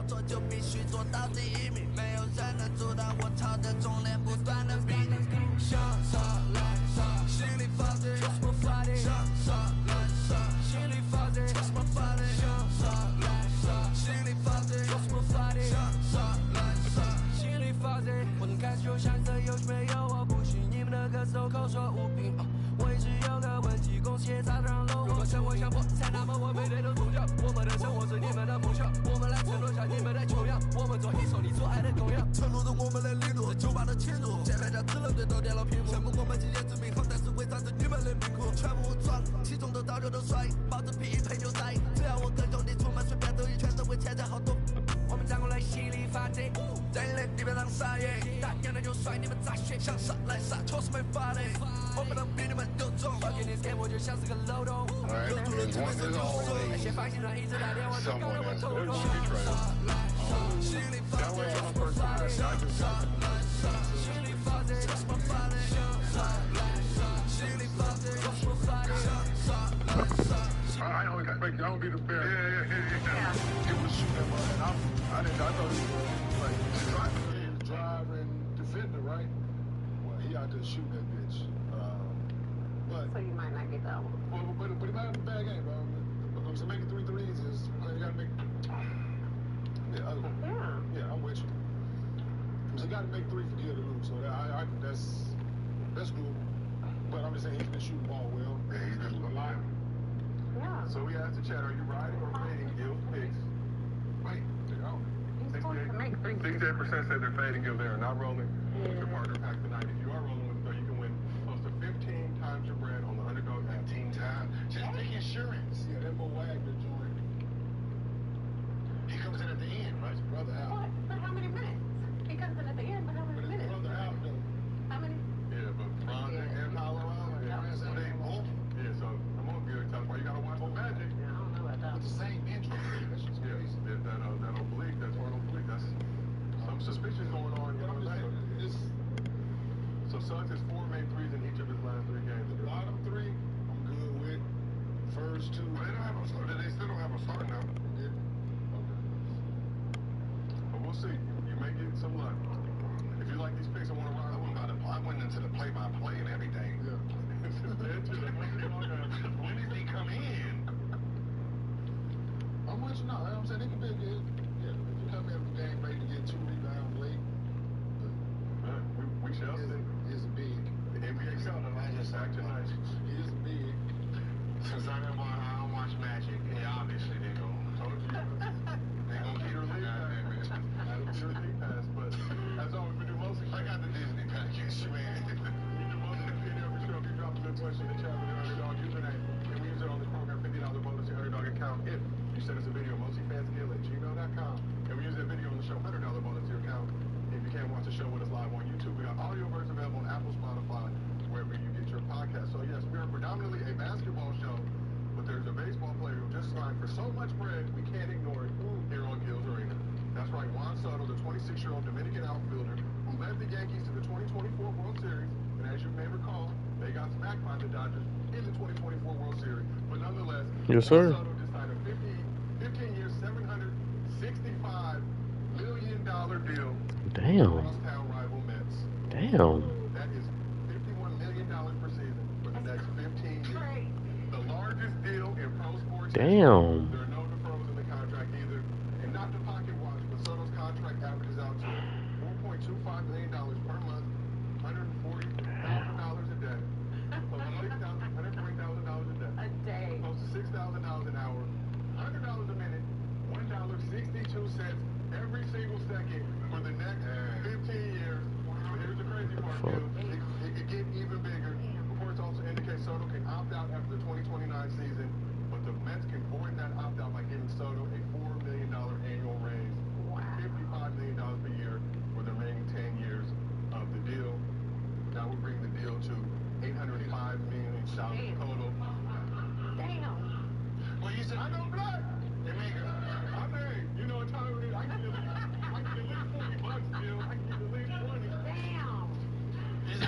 做就必须做到第一名，没有人能阻挡我朝着终点不断的逼你。向上来上，心里发力，就是我发力。向上来上，心里发力，就是我发力。向上来上，心里发力，就是我发力。向上来上，心里发力。活动开始就像这游戏没有我不信你们的歌手口说无凭。我一直有个问题，贡献咋让了我？如果生活像破产，那么我每天都宗教。我们的生活是你们的梦想，我们来承诺下你们的穷样。我们做一首你做爱的供养，承诺着我们的力度，是酒吧的侵入。键盘侠只能对都点了屏幕，羡慕我们今夜之名号，但是会长着你们的命苦。全部武装，体重都早就都甩，抱着匹配牛仔。只要我跟兄弟出门，随便走一圈都会欠债好多。我们站过来犀利发力，在你的地面上撒野，大娘的就甩你们咋学？想杀来杀，确实没法的。我不能比你们有种，我给你给我就像是个漏洞。有主人前面是漏洞，那些发行人一直打电话就搞得我头痛。心里发力，就是我发力。心里发力，就是我发力。心里发力，就是我发力。I don't be the bear. Yeah. It was shooting, man. I thought he was like driving defender, right? Well, he out there shooting that bitch. But so you might not get that one. But it might have been a bad game, bro. But to making 3 threes is you gotta make. Yeah, I'm with you. So you gotta make 3 for good to lose. So that's cool. But I'm just saying he's been shooting the ball well. Yeah, he's been shooting a lot. Yeah. So we asked the chat, are you riding or fading Gil's picks? Wait, He's supposed to make 3. 68% said they're fading Gil. They are not rolling. With your partner pack tonight. If you are rolling with them, you can win close to 15 times your brand on the underdog app. 15 times. Just make insurance. Yeah, that Mo Wagner joint. He comes in at the end, right? His brother out. What? But how many minutes? He comes in at the end, but how many But his minutes? brother out, though. How many? Yeah, but Bronze and Paulo out. Yeah, so I'm on good. That's why you gotta watch the Magic. Yeah, I don't know about that. With the same injury. That's just crazy. That oblique, that's one oblique. That's some suspicion going on. You know what I'm saying? So Suggs has 4 made threes in each of his last 3 games. The bottom 3, I'm good with. First 2, Well, they don't have a start. They still don't have a start now. Okay. But we'll see. You may get some luck. If you like these picks, I want to ride. I went into the play-by-play and everything. Yeah. When did he come in? I'm with you now. You know what I'm saying? They can be good. Yeah, if you come in with the game ready to get 2 rebounds late, we shall see. It's big. The NBA calendar is back tonight. It's big. Since I don't watch Magic, yeah, obviously they're going to get her league pass. Your league pass, but as always, we do mostly. I got the Disney package, man. We do mostly video every show. If you drop a good question in the chat with your underdog username, and we use it on the program, $50 bonus to your underdog account if you send us a video, mostlyfansgill@gmail.com, and we use that video on the show, $100 bonus to your account. If you can't watch the show with us live on YouTube, we got audio versions available on Apple, Spotify, wherever you get your podcast. So yes, we are predominantly a basketball show, but there's a baseball player who just signed for so much bread we can't ignore it here on Gil's Arena. That's right, Juan Soto, the 26-year-old Dominican outfielder who led the Yankees to the 2024 World Series, and as you may recall, they got smacked by the Dodgers in the 2024 World Series. But nonetheless, yes, sir. Juan Soto just signed a 15-year, $765 million deal. Damn. Crosstown rival Mets. Damn. That is $51 million per season for the next 15 years. The largest deal in pro sports. Damn. There are no deferrals in the contract either. And not to pocket watch, but Soto's contract averages out to $4.25 million per month, $140,000 a day. Close to $140,000 a day. A day. Close to $6,000 an hour, $100 a minute, $1.62 every single second for the next 15 years. But here's the crazy part, Bill. It could get even bigger. Reports also indicate Soto can opt out after the 2029 season, but the Mets can void that opt-out by giving Soto a $4 million annual raise, $55 million per year for the remaining 10 years of the deal. Now we're bringing the deal to $805 million total. Damn. Well, you said, I know black. Jamaica. I mean, you know what time it is. I can get at least $40, Bill. I can get at least 20. Damn. Is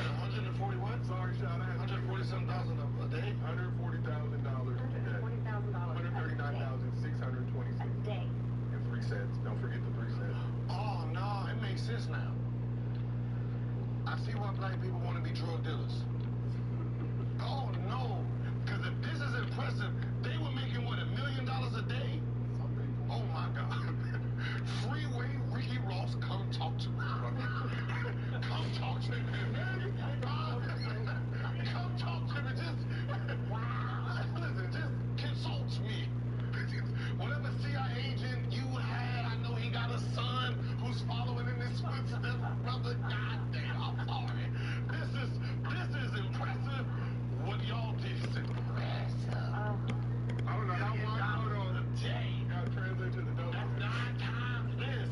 this now. I see why black people want to be drug dealers. Oh no, because if this is impressive, they were making what, $1 million a day? Oh my God. Freeway Ricky Ross, come talk to me. Come talk to me, man. Come talk to me. Just listen, just consult me. Whatever CIA agent you had, I know he got a son who's following in his footsteps, brother. God damn, I'm sorry. This is impressive. What y'all did is impressive. I don't know how much a day. got translated to the dough. That's 9 times this.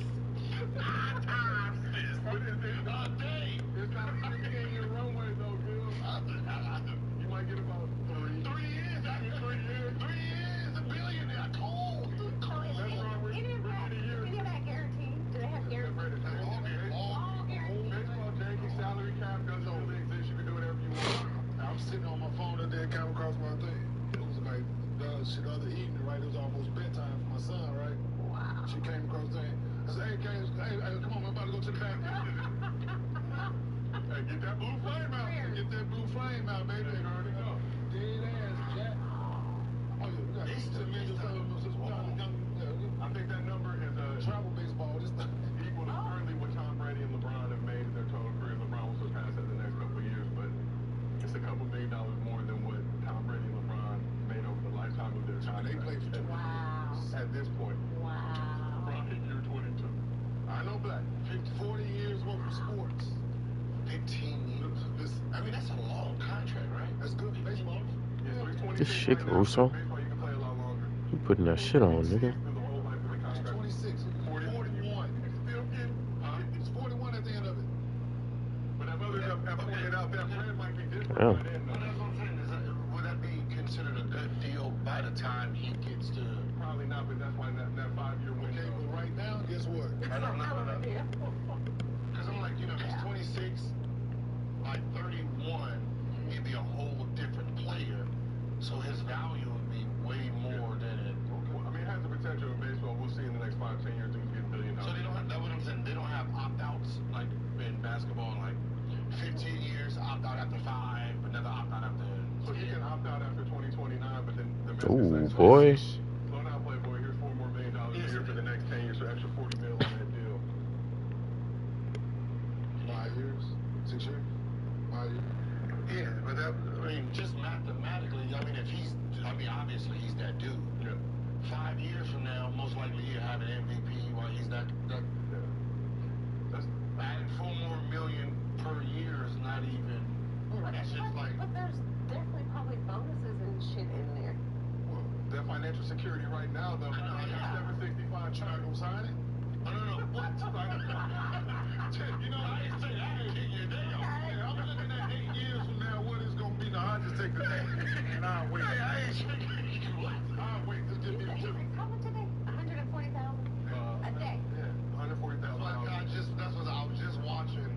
9 times this. But it's A day. not a 15-year runway though, Bill. You might get about 3. 3 years. That's 3 years. 3 years. A billionaire. Cold. Any of that guaranteed? Do they have guaranteed? All guaranteed. Baseball janky salary cap doesn't really exist. You can do whatever you want. I'm sitting on my phone the other day, came across my thing. It was like the other evening, right? It was almost bedtime for my son, right? Wow. She came across the thing. I said, hey, come on, I'm about to go to the bathroom. Hey, get that blue flame out. Get that blue flame out, baby. You already know. Dead ass, Jack. Oh, yeah, we got some major I think that number is travel baseball. This equal to currently what Tom Brady and LeBron have made in their total career. LeBron will surpass that in the next couple of years, but it's a couple $1 million more than what Tom Brady and LeBron made over the lifetime of their time. They played for 2 years at this point. Wow. LeBron hit year 22. I know black. 40 years worth of sports. 15 years. Listen, I mean, that's a long contract, right? that's good for baseball. Yeah, so he's 26 This shit, right now. Caruso. Baseball, you can play a lot longer. You putting that shit on, nigga. Through the whole life of the contract. 26. 41. Still getting. It's 41 at the end of it. But if others have pointed out that plan might be different Yeah. by then. Well, that's what I'm saying. Would that be considered a good deal by the time he gets to? Probably not, but that's why that 5-year window. Okay, but right now, guess what? I don't know. Hell of a deal. Because I'm like, he's 26, by 31, he'd be a whole different player. So his value would be way more than it. Well, I mean, it has the potential in baseball. We'll see in the next 5-10 years, dudes get $1 billion. So they don't have, that's what I'm saying. They don't have opt-outs like in basketball, like 15 years, opt-out after 5, another opt-out after. So he can opt out after 2029, but then the message Ooh, says, boy. slow down, Playboy. Here's $4 more million a year for the next 10 years, so extra $40 million on that deal. 5 years? 6 years? 5 years? Yeah, but that, I mean, just mathematically, I mean, obviously he's that dude. Yeah. 5 years from now, most likely he'll have an MVP while he's that. Yeah. That's Adding $4 more million per year is not even. That's just like. But there's definitely probably bonuses and shit in there. well, that financial security right now, though. I know, yeah. 765 trying to sign it. No. What? I ain't say I ain't hit you there. Yeah, I'm looking at 8 years from now. What is going to be? No, I'll just take the day. And I'll wait. Hey, I ain't shaking you. What? I'll wait. Just give me the Is it coming today? 140,000 a day. Yeah, $140,000. That's what I was just watching.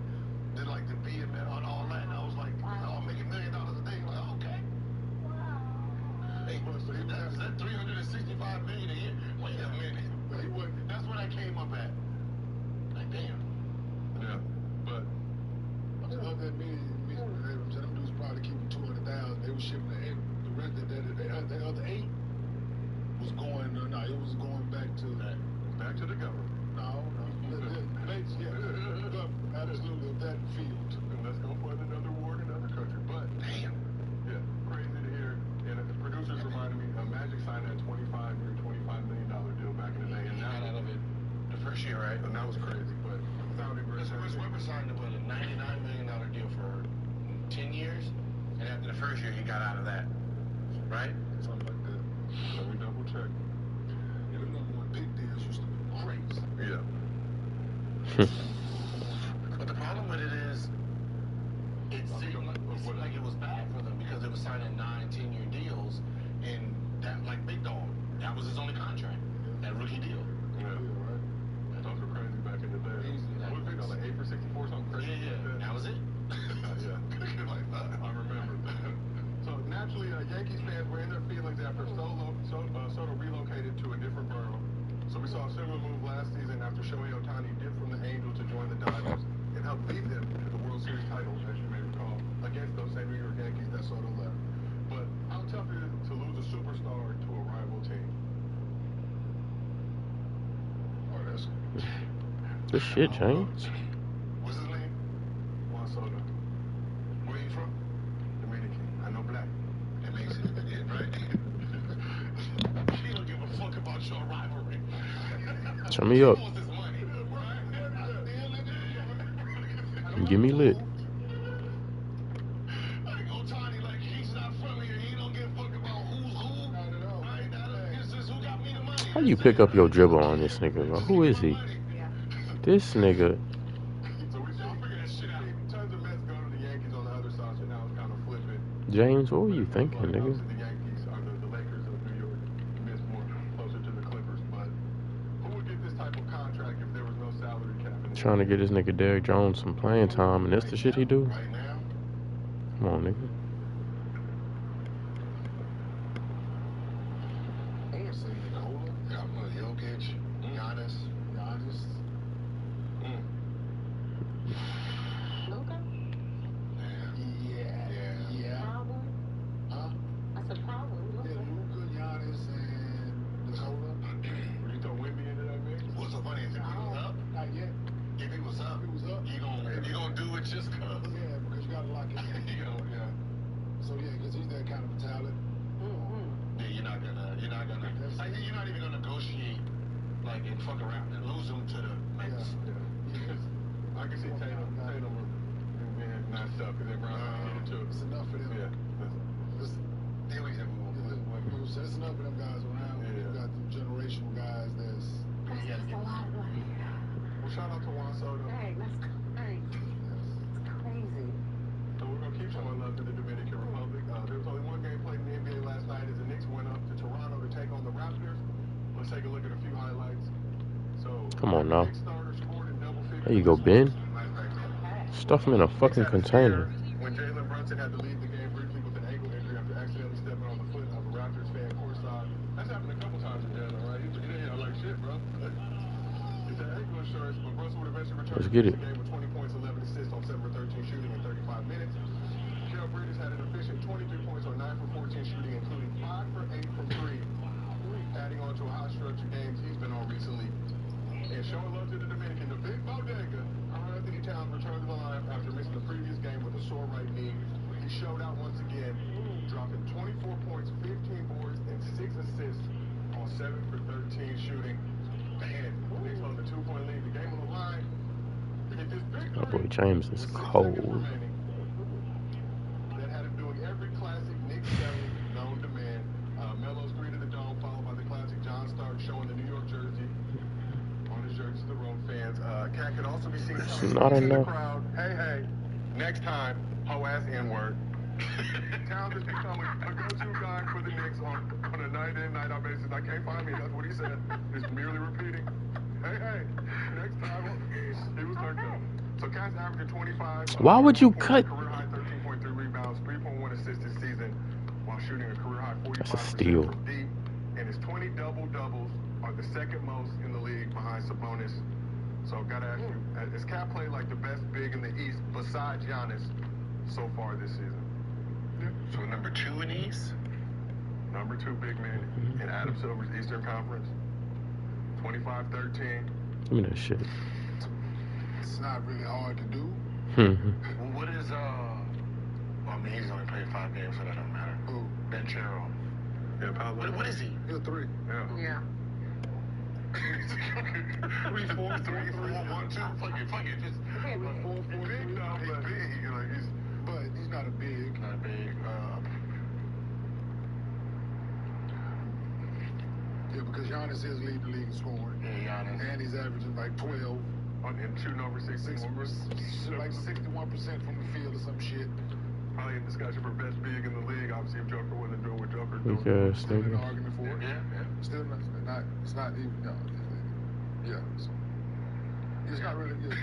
Did like the BML and all that, and I was like, oh, making $1 million a day. Like, okay. Wow. Hey, that's that 365 million a year. Wait a minute. That's what I came up at. Like, damn. Yeah, but I love that meeting. Them dudes probably keeping 200,000. They were shipping the rest of the other 8 was going. No, it was going back to the government. No. Absolutely, of that field. And let's go for another war in another country. But Damn. yeah, crazy to hear. And the producers reminded me, Magic signed that 25-year, $25 million deal back in the day, and Got now out of it the first year, right? and that was crazy. But Saudi Chris Webber signed a $99 million deal for 10 years, and after the first year, he got out of that, right? something like that. So we double check. Yeah, the number one big deals used to be crazy. Yeah. But the problem with it is, it seemed like it was bad for them because they were signing 9-10-year deals, and that, like Big Dog, that was his only contract, that rookie deal. Yeah, right. Those were crazy back in the day. What was it, like 8 for 64, something crazy? Yeah. That was it. Yeah. I remember. So naturally, Yankees fans were in their feelings after Soto relocated to a different borough. So we saw a similar move last season after Shohei Ohtani did from the Angels to join the Dodgers and help lead them to the World Series title, as you may recall, against those same New York Yankees that Soto left. But how tough is it to lose a superstar to a rival team? Oh, that's Good shit, James. What's his name? Juan Soto. Where you from? Dominican. I know black. That makes it, right? He don't give a fuck about your rivalry. Turn me up. He wants his money, right? Give me lit. Like Ohtani, like he's not from here. He don't give a fuck about who's who. Not at all. Right? It's just who got me the money. How you pick up your dribble on this nigga, bro? Who is he? This nigga. So we figured that shit out. Tons of Mets go to the Yankees on the other side, so now it's kind of flipping. James, what were you thinking, nigga? The Yankees are the Lakers of New York. Miss more closer to the Clippers, but who would get this type of contract if there was no salary cap? Trying to get this nigga Derrick Jones some playing time, and that's the shit he do? Right now? Come on, nigga. I want to say Nikola. Yeah, I'm going to Jokic, Giannis. Luka? Yeah. Problem? Huh? That's a problem. Yeah, Luka, Giannis, and Nikola. Would you throw Wemby into that mix? What's so funny is if he was up? Not yet. If he was up, you gonna do it just cause. Yeah, because you gotta lock it in. Yeah. So yeah, because he's that kind of a talent. Yeah, you're not even gonna negotiate like and fuck around and lose him to the Mets. Yeah. I can see Tatum being nice up because everyone needed to. It's enough for them. Yeah. It's enough for them guys around. Yeah. You got the generational guys that's. That's a lot of money. Well, shout out to Juan Soto. Dang, that's crazy. It's crazy. So we're gonna keep showing love to the Dominican Republic. There was only one game played in the NBA last night as the Knicks went up to Toronto to take on the Raptors. Let's take a look at a few highlights. So Come on now. starter scored in double figures. There you go, Ben. Okay. Stuff him in a fucking container. When Jalen Brunson had to leave the game briefly with an ankle injury after accidentally stepping on the foot of a Raptors fan courtside. That's happened a couple times in Jalen, right? He's like shit, bro. It's that ankle insurance, but Brunson would eventually return Let's to get the it. game with 20 points, 11 assists on 7 for 13 shooting in 35 minutes. Kel Bridges had an efficient 23 points on 9 for 14 shooting, including 5 for 8 from 3, adding on to a high-structured games he's been on recently. And showing love to the Dominican, the big bodega, Anthony Towns returned to the line after missing the previous game with a sore right knee. He showed out once again, dropping 24 points, 15 boards, and 6 assists on 7 for 13 shooting. Man, Knicks on the 2-point lead. The game on the line. Get this victory. My boy James is cold. That had him doing every classic Knicks selling known to man. Melo's three to the dome, followed by the classic John Stark showing the New York jersey. On his jersey to the road fans. Cat could also be seen That's in not the enough. crowd. Hey, next time, ho-ass N-word. Towns has become a go-to guy for the Knicks on a night-in, night-out basis. I can't find me. That's what he said. He's merely repeating. Hey, next time, he was turned up. So Cat's averaging 25. Why would you cut? Career high 13.3 rebounds, 3.1 assists this season, while shooting a career high 45% That's a steal. from deep. And his 20 double-doubles are the second most in the league behind Sabonis. So gotta ask you, has Cat played like the best big in the East besides Giannis so far this season? So number 2 in the East? Number 2 big man in Adam Silver's Eastern Conference. 25-13. Give me that shit. It's not really hard to do. Hmm. Well, what is, well, I mean, he's only played 5 games, so that don't matter. Who? Benchero. Yeah, what is he? He's a 3. Yeah. 3, 4, 3, 4, 1, 2. Fuck it. Just 4, 4, 3. He's big, though. He's big. But he's not a big. Not a big. Yeah, because Giannis is leading the league in scoring. Yeah, Giannis. And he's averaging like 12. And shooting over 16. Like 61% from the field or some shit. Probably in discussion for best big in the league. Obviously, if Joker wasn't doing what Joker doing. Weak ass Still in the nigga. argument for it. Yeah. Still not. It's not even. No. Yeah. So, it's not really good.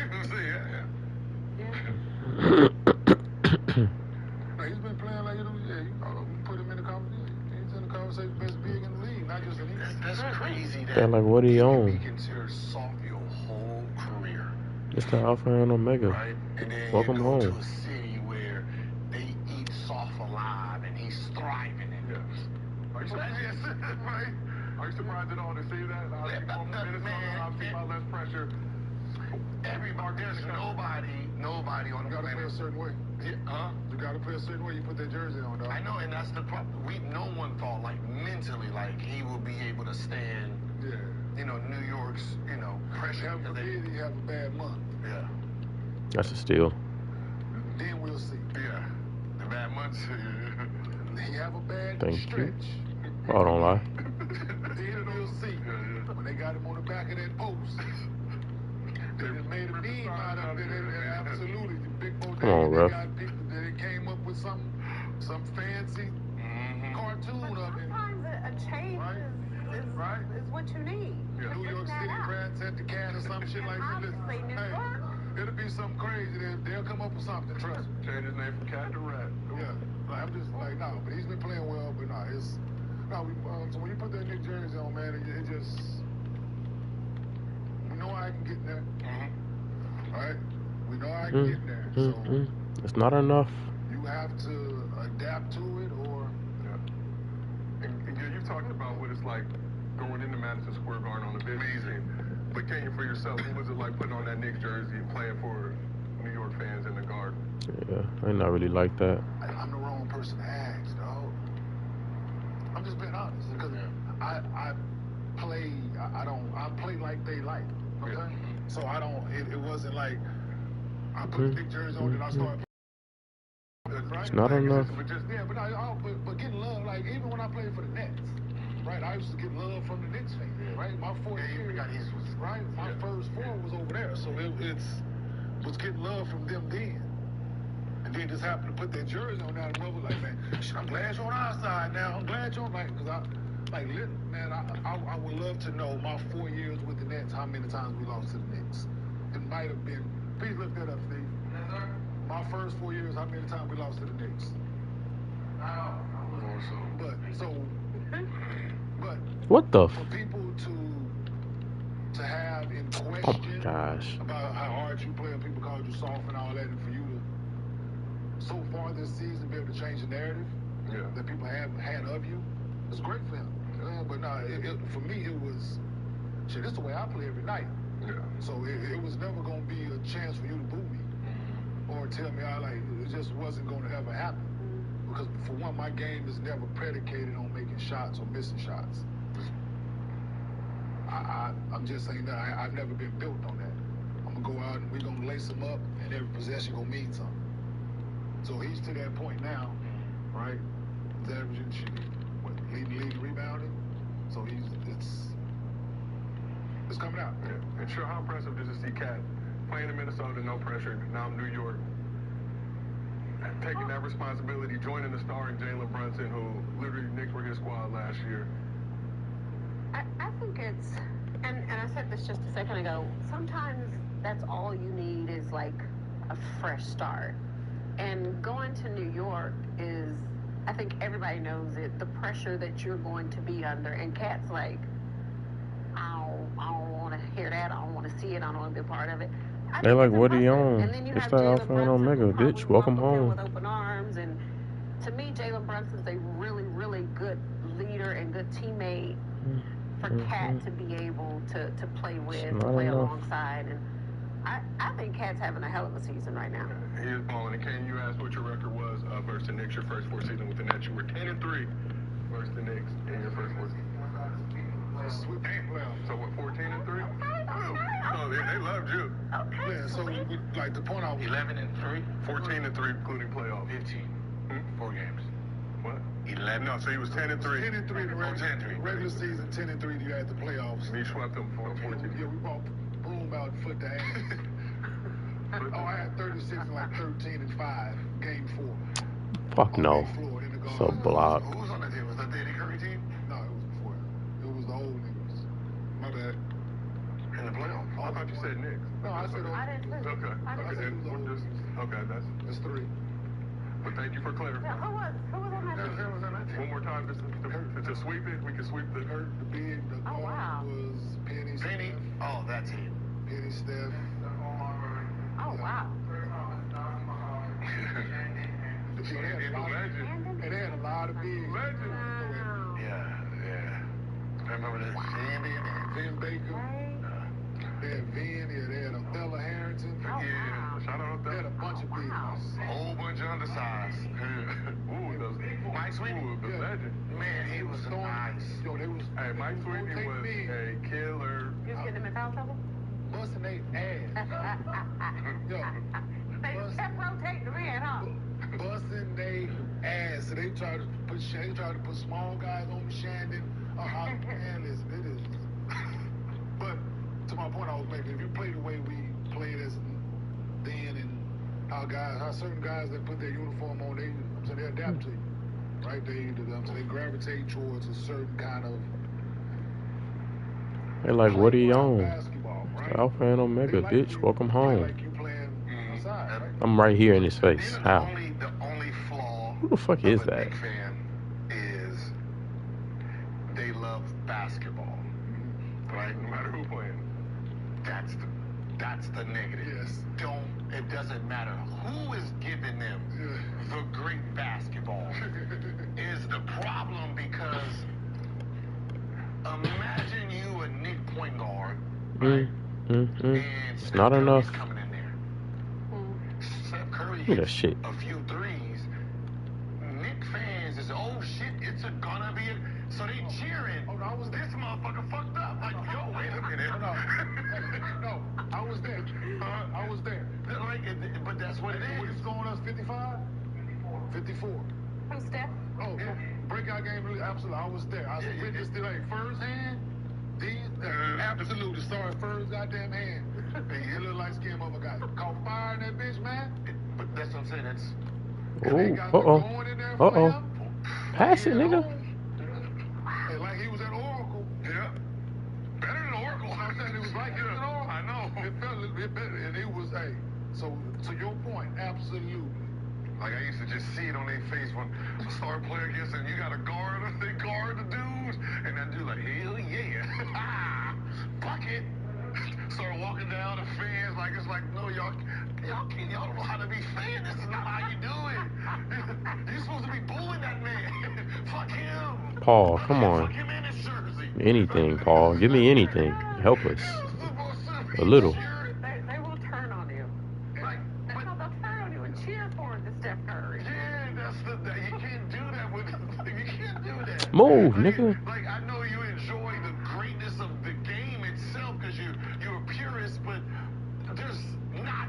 No, he's been playing like we put him in the conversation. He's in the conversation best big in the league, not just in the East. That's crazy. Yeah, like what he on? Considered soft your whole It's the Alpha and Omega. Right? And then Welcome you go to home. a city where they eat soft alive and he's thriving in it. Are you surprised? Right? Are you surprised at all to see that? I see from Minnesota, I see my less pressure. Everybody, there's nobody on the You gotta play a planet. certain way. Huh? You gotta play a certain way. You put that jersey on, dog. I know, and that's the problem. No one thought, like, mentally, like, he will be able to stand, Yeah. you know, New York's, you know, pressure. Heaven forbid he have a bad month. Yeah. That's a steal. Then we'll see. Yeah. The bad months. He have a bad Thank you. stretch. Oh, don't lie. Then we'll see. When they got him on the back of that post. They just made a meme out of it. Absolutely. The big bodega, Come on, they ref. got people that came up with some fancy cartoon of it. Sometimes a change is what you need. New York City, Rats at the Can or some shit like that. Listen, Obviously, New hey, York. it'll be something crazy. They'll come up with something, trust me. Change his name from Cat to Rat. Yeah. Like, I'm just like, no, but he's been playing well, but no, it's, no, so when you put that Nick jersey on, man, it just, we know I can get there. Right? We know I can get there. So It's not enough. you have to adapt to it or. And yeah, you talked about what it's like going into Madison Square Garden on the big season. But can you for yourself, what was it like putting on that Knicks jersey and playing for New York fans in the Garden? Yeah, I not really like that. I'm the wrong person to ask, dog. I'm just being honest because I play like they like. Okay? So I don't. It wasn't like I put the big jersey on and I started. Right? It's not enough. But just but getting love, like even when I played for the Nets, right? I used to get love from the Knicks fans, right? My fourth year, right? My first four was over there, so it's was getting love from them then. And then just happened to put that jersey on that mother like, man, shit, I'm glad you're on our side now. I'm glad you're like, because I would love to know my 4 years with the Nets, how many times we lost to the Knicks. It might have been, please look that up, Steve. Yes, sir. My first 4 years, how many times we lost to the Knicks? But What the? for people to have in Oh my question gosh. about how hard you play and people called you soft and all that, and for you to so far this season be able to change the narrative that people have had of you, it's great for him. But no, for me it was shit. This is the way I play every night. Yeah. So it was never gonna be a chance for you to boo me or tell me I like it just wasn't gonna ever happen. Because for one, my game is never predicated on making shots or missing shots. I'm just saying that I've never been built on that. I'm gonna go out and we're gonna lace him up, and every possession gonna mean something. So he's to that point now, right? He's averaging leading rebounding. So it's coming out. Yeah. And sure, how impressive is to see Cat playing in Minnesota, no pressure, now New York, taking that responsibility, joining the starring Jalen Brunson, who literally Knicks were his squad last year. I think it's, and I said this just a second ago, sometimes that's all you need is like a fresh start. And going to New York is, I think everybody knows it, the pressure that you're going to be under. And Cat's like, I don't want to hear that, I don't want to see it, I don't want to be a part of it. They like, what are you on? And then you It's have the Jalen Alpha and Brunson, Omega, who probably bitch. Welcome welcomed him home. with open arms. And to me, Jalen Brunson's a really, really good leader and good teammate for Cat to be able to play with, to play alongside. And I think Cat's having a hell of a season right now. He is balling. And Kane, you asked what your record was versus the Knicks, your first 4 seasons with the Nets. You were 10-3 versus the Knicks in your first 4 seasons. So what, 14-3? Oh, they loved you. Yeah, so like the point I was 11-3, 14-3, including playoffs. 15, 4 games. What? 11. No, so he was 10-3. 10-3 the regular season, 10-3 you had the playoffs. And he swept them for 14. Yeah, we brought Broom out foot to ass. I had 36 and like 13-5, game 4. Fuck no. So blocked. Who was on that team? Was that the Eddie Curry team? No, it was before. It was the old niggas. My bad. In the playoffs? Oh, I thought you said Knicks. No, I said I didn't say Okay. I didn't say Okay, that's 3. But thank you for clarifying. Yeah, who was on that team? One more time, just to sweep it, we can sweep the Hurt, the big, the guard wow. was Penny. Penny? Steph, Oh, that team. Penny, Steph, Vin Baker. They had Vin, they had Othello Harrington. Oh, Yeah, wow. shout out They had to a bunch of big Wow. ones. a whole bunch of undersized. Mike Sweetie, the legend. Man, he was nice. Yo, they was. Hey, Mike Sweetie was a killer. You was getting them in foul trouble? Busting their ass. Yo, They kept rotating them in, huh? busting their ass. So they tried to put small guys on Shandon. Man, listen, it is. But to my point I was making, if you play the way we played as then, and how certain guys that put their uniform on, they adapt to you, right? They gravitate towards a certain kind of. They like, what are you on? Basketball, right? Alpha and Omega, They bitch. you, Welcome they home. like you playing outside, right? I'm right here in his face. The How? only flaw Who the fuck of is a that? Knicks fan is they love basketball. Right? No matter who playing. That's the negative. Yes. It doesn't matter who is giving them the great basketball is the problem, because imagine you a Nick point guard, right? And It's Steph not Curry's enough. coming in there. Steph Curry Look at that hits shit. a few threes. Nick fans is, oh shit, it's gonna be a, so they cheering. Oh, no, I was This motherfucker fucked up. Like, yo, wait a minute. No, I was there. I was there. Like, but that's what it What is. is going on? 55? 54. Who's Steph? Oh, Yeah. breakout game, really, absolutely. I was there. I was witness to like first hand. Absolutely. Sorry, first goddamn hand. He looked like skin mother guy. Caught fire in that bitch, man. But that's what I'm saying. That's Pass it, nigga. And like he was at Oracle. yeah, better than Oracle. I'm saying it was like he was at Oracle. I know. It felt a little bit better, and it was So to your point, absolutely. Like, I used to just see it on their face when a star player gets in. You got to guard them. They guard the dudes, and that dude like, hell yeah, bucket. Start walking down the fans like it's like, no, y'all don't know how to be fans. This is not how you do it. You're supposed to be booing that man. Fuck him. Paul, come on. Fuck him in his jersey. Anything, Paul. Give me anything. Help us. A little. They will turn on you. Like, They'll turn on you and cheer for the Steph Curry. yeah, you can't do that with. You can't do that. Move, Like, nigga. Like, I know you enjoy the greatness of the game itself because you're a purist, but there's not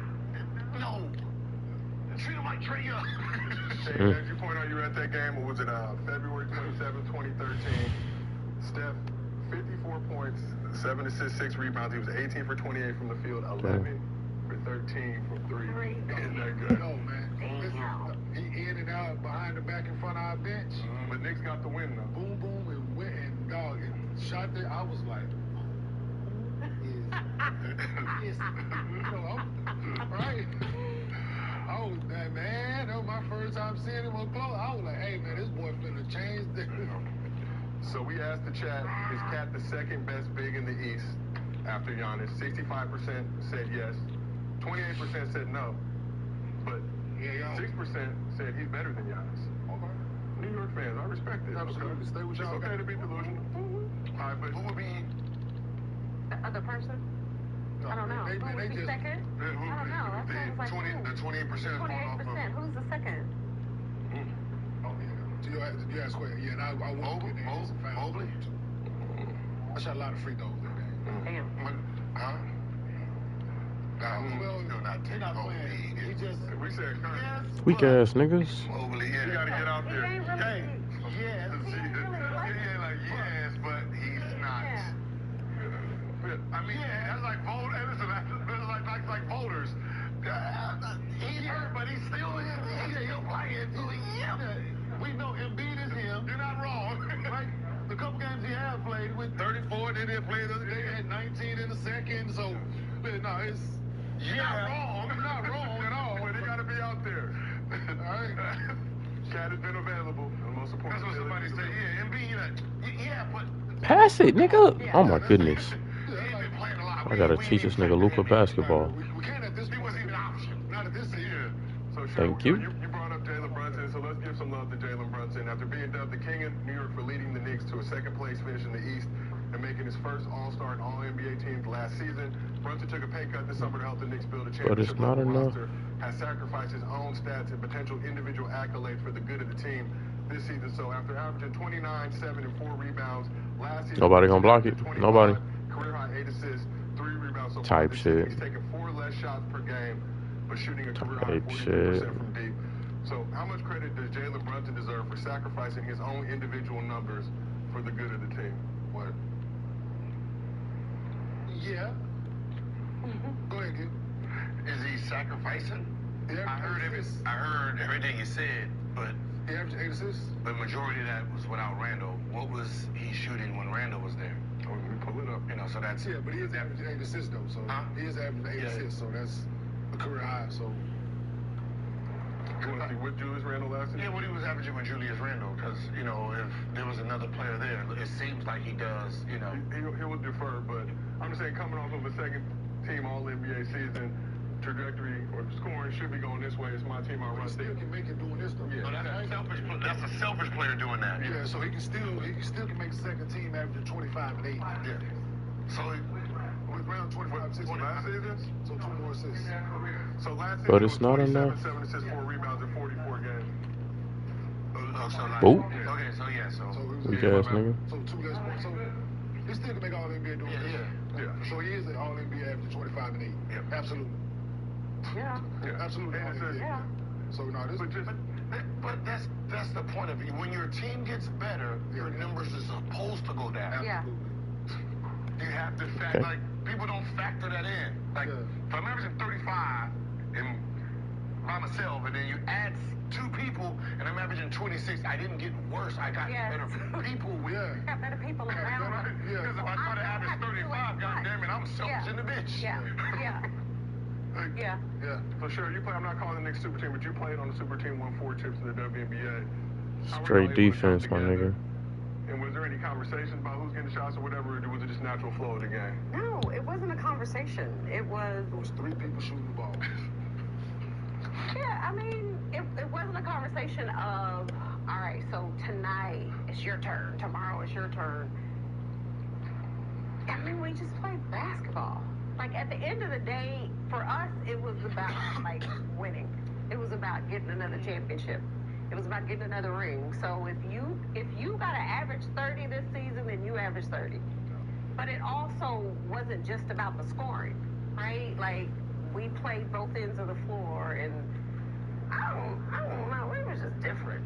treat him like Trey Young. As you point out, you were at that game. What was it? February 27, 2013. Steph, 54 points, 7 assists, 6 rebounds. He was 18 for 28 from the field, 11 for 13 from 3. Isn't that good? No, man. Listen, he in and out, behind the back, in front of our bench. But Knicks got the win, though. Boom, boom, and went and dog and shot there. I was like, right? I was that man. That was my first time seeing him up close. I was like, hey man, this boy finna change this. So we asked the chat, is Cat the second best big in the East after Giannis? 65% said yes. 28% said no. But 6% said he's better than Giannis. Okay. New York fans, I respect it. Absolutely. Okay. Stay with It's y'all. okay to be delusional. All right, but who would be... The other person? I don't know. Who would be second? I don't know. That's what I was like, The 28% is going off of... 28%. Who's the second? Oh yeah. You asked question. Yeah, and I won't get there. Mobley? I shot a lot of free throws that game. Damn. Huh? Well, Still not he taking not Mobley. playing. He just We said Weak ass niggas. Mobley, yeah. You gotta get out there. He ain't really Hey, big. yes. Yeah, like yes, but he's not. Yeah. I mean, that's like vote. That's like voters. He's hurt, but he's still he'll play it. Yeah. We know Embiid is him. You're not wrong. Right? The couple games he has played with 34, then he played the other day had 19 in the second. So, no, it's you're not wrong. You're not wrong at all. But he got to be out there. All right. Chad has been available. That's what somebody said. Yeah, Embiid. Yeah, but Pass it, nigga. Oh my goodness. he ain't been playing a lot. I gotta teach this nigga Luka basketball. We can't at this. He wasn't even an option. Not at this year. So Thank you. You brought up Jalen Brunson, so let's give some love to Jalen Brunson. After being dubbed the king of New York for leading the Knicks to a second place finish in the East and making making his first All-Star and All-NBA teams last season. Brunson took a pay cut this summer to help the Knicks build a But it's championship not level enough. roster, has sacrificed his own stats and potential individual accolades for the good of the team this season. So after averaging 29, 7, and 4 rebounds last season, Nobody gonna block it. 25, Nobody. career high 8 assists, 3 rebounds so far Type this shit. season. He's taken 4 less shots per game, but shooting a career high Type 43% shit. from deep. So how much credit does Jalen Brunson deserve for sacrificing his own individual numbers for the good of the team? What? Yeah. Go ahead, kid. Is he sacrificing? Yeah, I heard everything you said, but He averaged 8 assists. the majority of that was without Randall. What was he shooting when Randall was there? Oh, let me pull it up. You know, so that's Yeah, but he is averaging 8 assists, though. So Huh? he is averaging 8 Yeah. assists, so that's a career high. So You want to see what Julius Randle last Yeah, season? what he was averaging with Julius Randle, because, you know, if there was another player there, it seems like he does, you know. He will defer, but I'm just saying coming off of a second team All-NBA season, trajectory or scoring should be going this way. It's my team. I he run still things. can make it doing this, though. Yeah. So that's a selfish player doing that. Yeah, so he can still can make second team averaging 25 and 8. Yeah. So With around 25, 6 Last season? So 2 more assists. So last season But it it's was not 27, enough. 7 assists, 4 rebounds in 44 games. Boop. Okay, so yeah, so. So he was Weak ass nigga. So 2 less points. So he still can make all NBA doing this. Yeah. So he is an all NBA averaging 25 and 8. Yeah. Absolutely. Yeah. Absolutely. And it's Yeah. So no, this But just But that's the point of it. When your team gets better, your numbers are supposed to go down. Yeah. You have to Okay. like people don't factor that in. Like if I'm averaging 35 and by myself, and then you add 2 people, and I'm averaging 26, I didn't get worse. I got Yes. better people with me. Got better people around them. Because if I try to average 35, goddamn it, I'm selfish in the bitch. Yeah. Yeah. Yeah. Yeah. so sure you play. I'm not calling the Knicks super team, but you played on the super team, won 4 chips in the WNBA. How were Straight y'all able to come defense, my together? nigga. And was there any conversations about who's getting shots or whatever, or was it just natural flow of the game? No, it wasn't a conversation. It was, It was 3 people shooting the ball. yeah, I mean, it wasn't a conversation of, all right, so tonight it's your turn, tomorrow it's your turn. I mean, we just played basketball. Like, at the end of the day, for us, it was about, like, winning. It was about getting another championship. It was about getting another ring. So if you got to average 30 this season, then you average 30. But it also wasn't just about the scoring, right? Like, we played both ends of the floor, and I don't know, it was just different.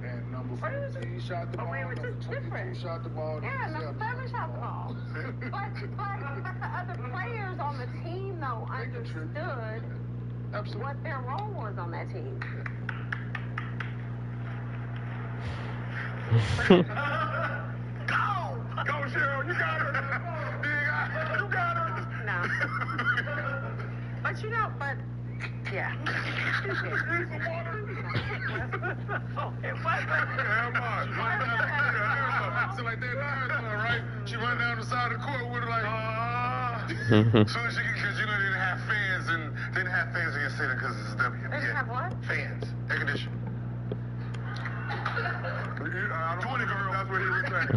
And number 14 shot the Oh, ball. we were Number just 22 different. shot the ball. Yeah, number 7 shot the ball. But the other players on the team, though, understood Absolutely. what their role was on that team. Go, Cheryl, you got her. You got her. No. But you know, yeah. Drink some water. It wasn't. So like that, right? She run down the side of the court with her like, soon as she can, because you know they didn't have fans, and they didn't have fans against City because it's WNBA. They didn't have what? Fans, air conditioning. 20 girls. That's what he was saying.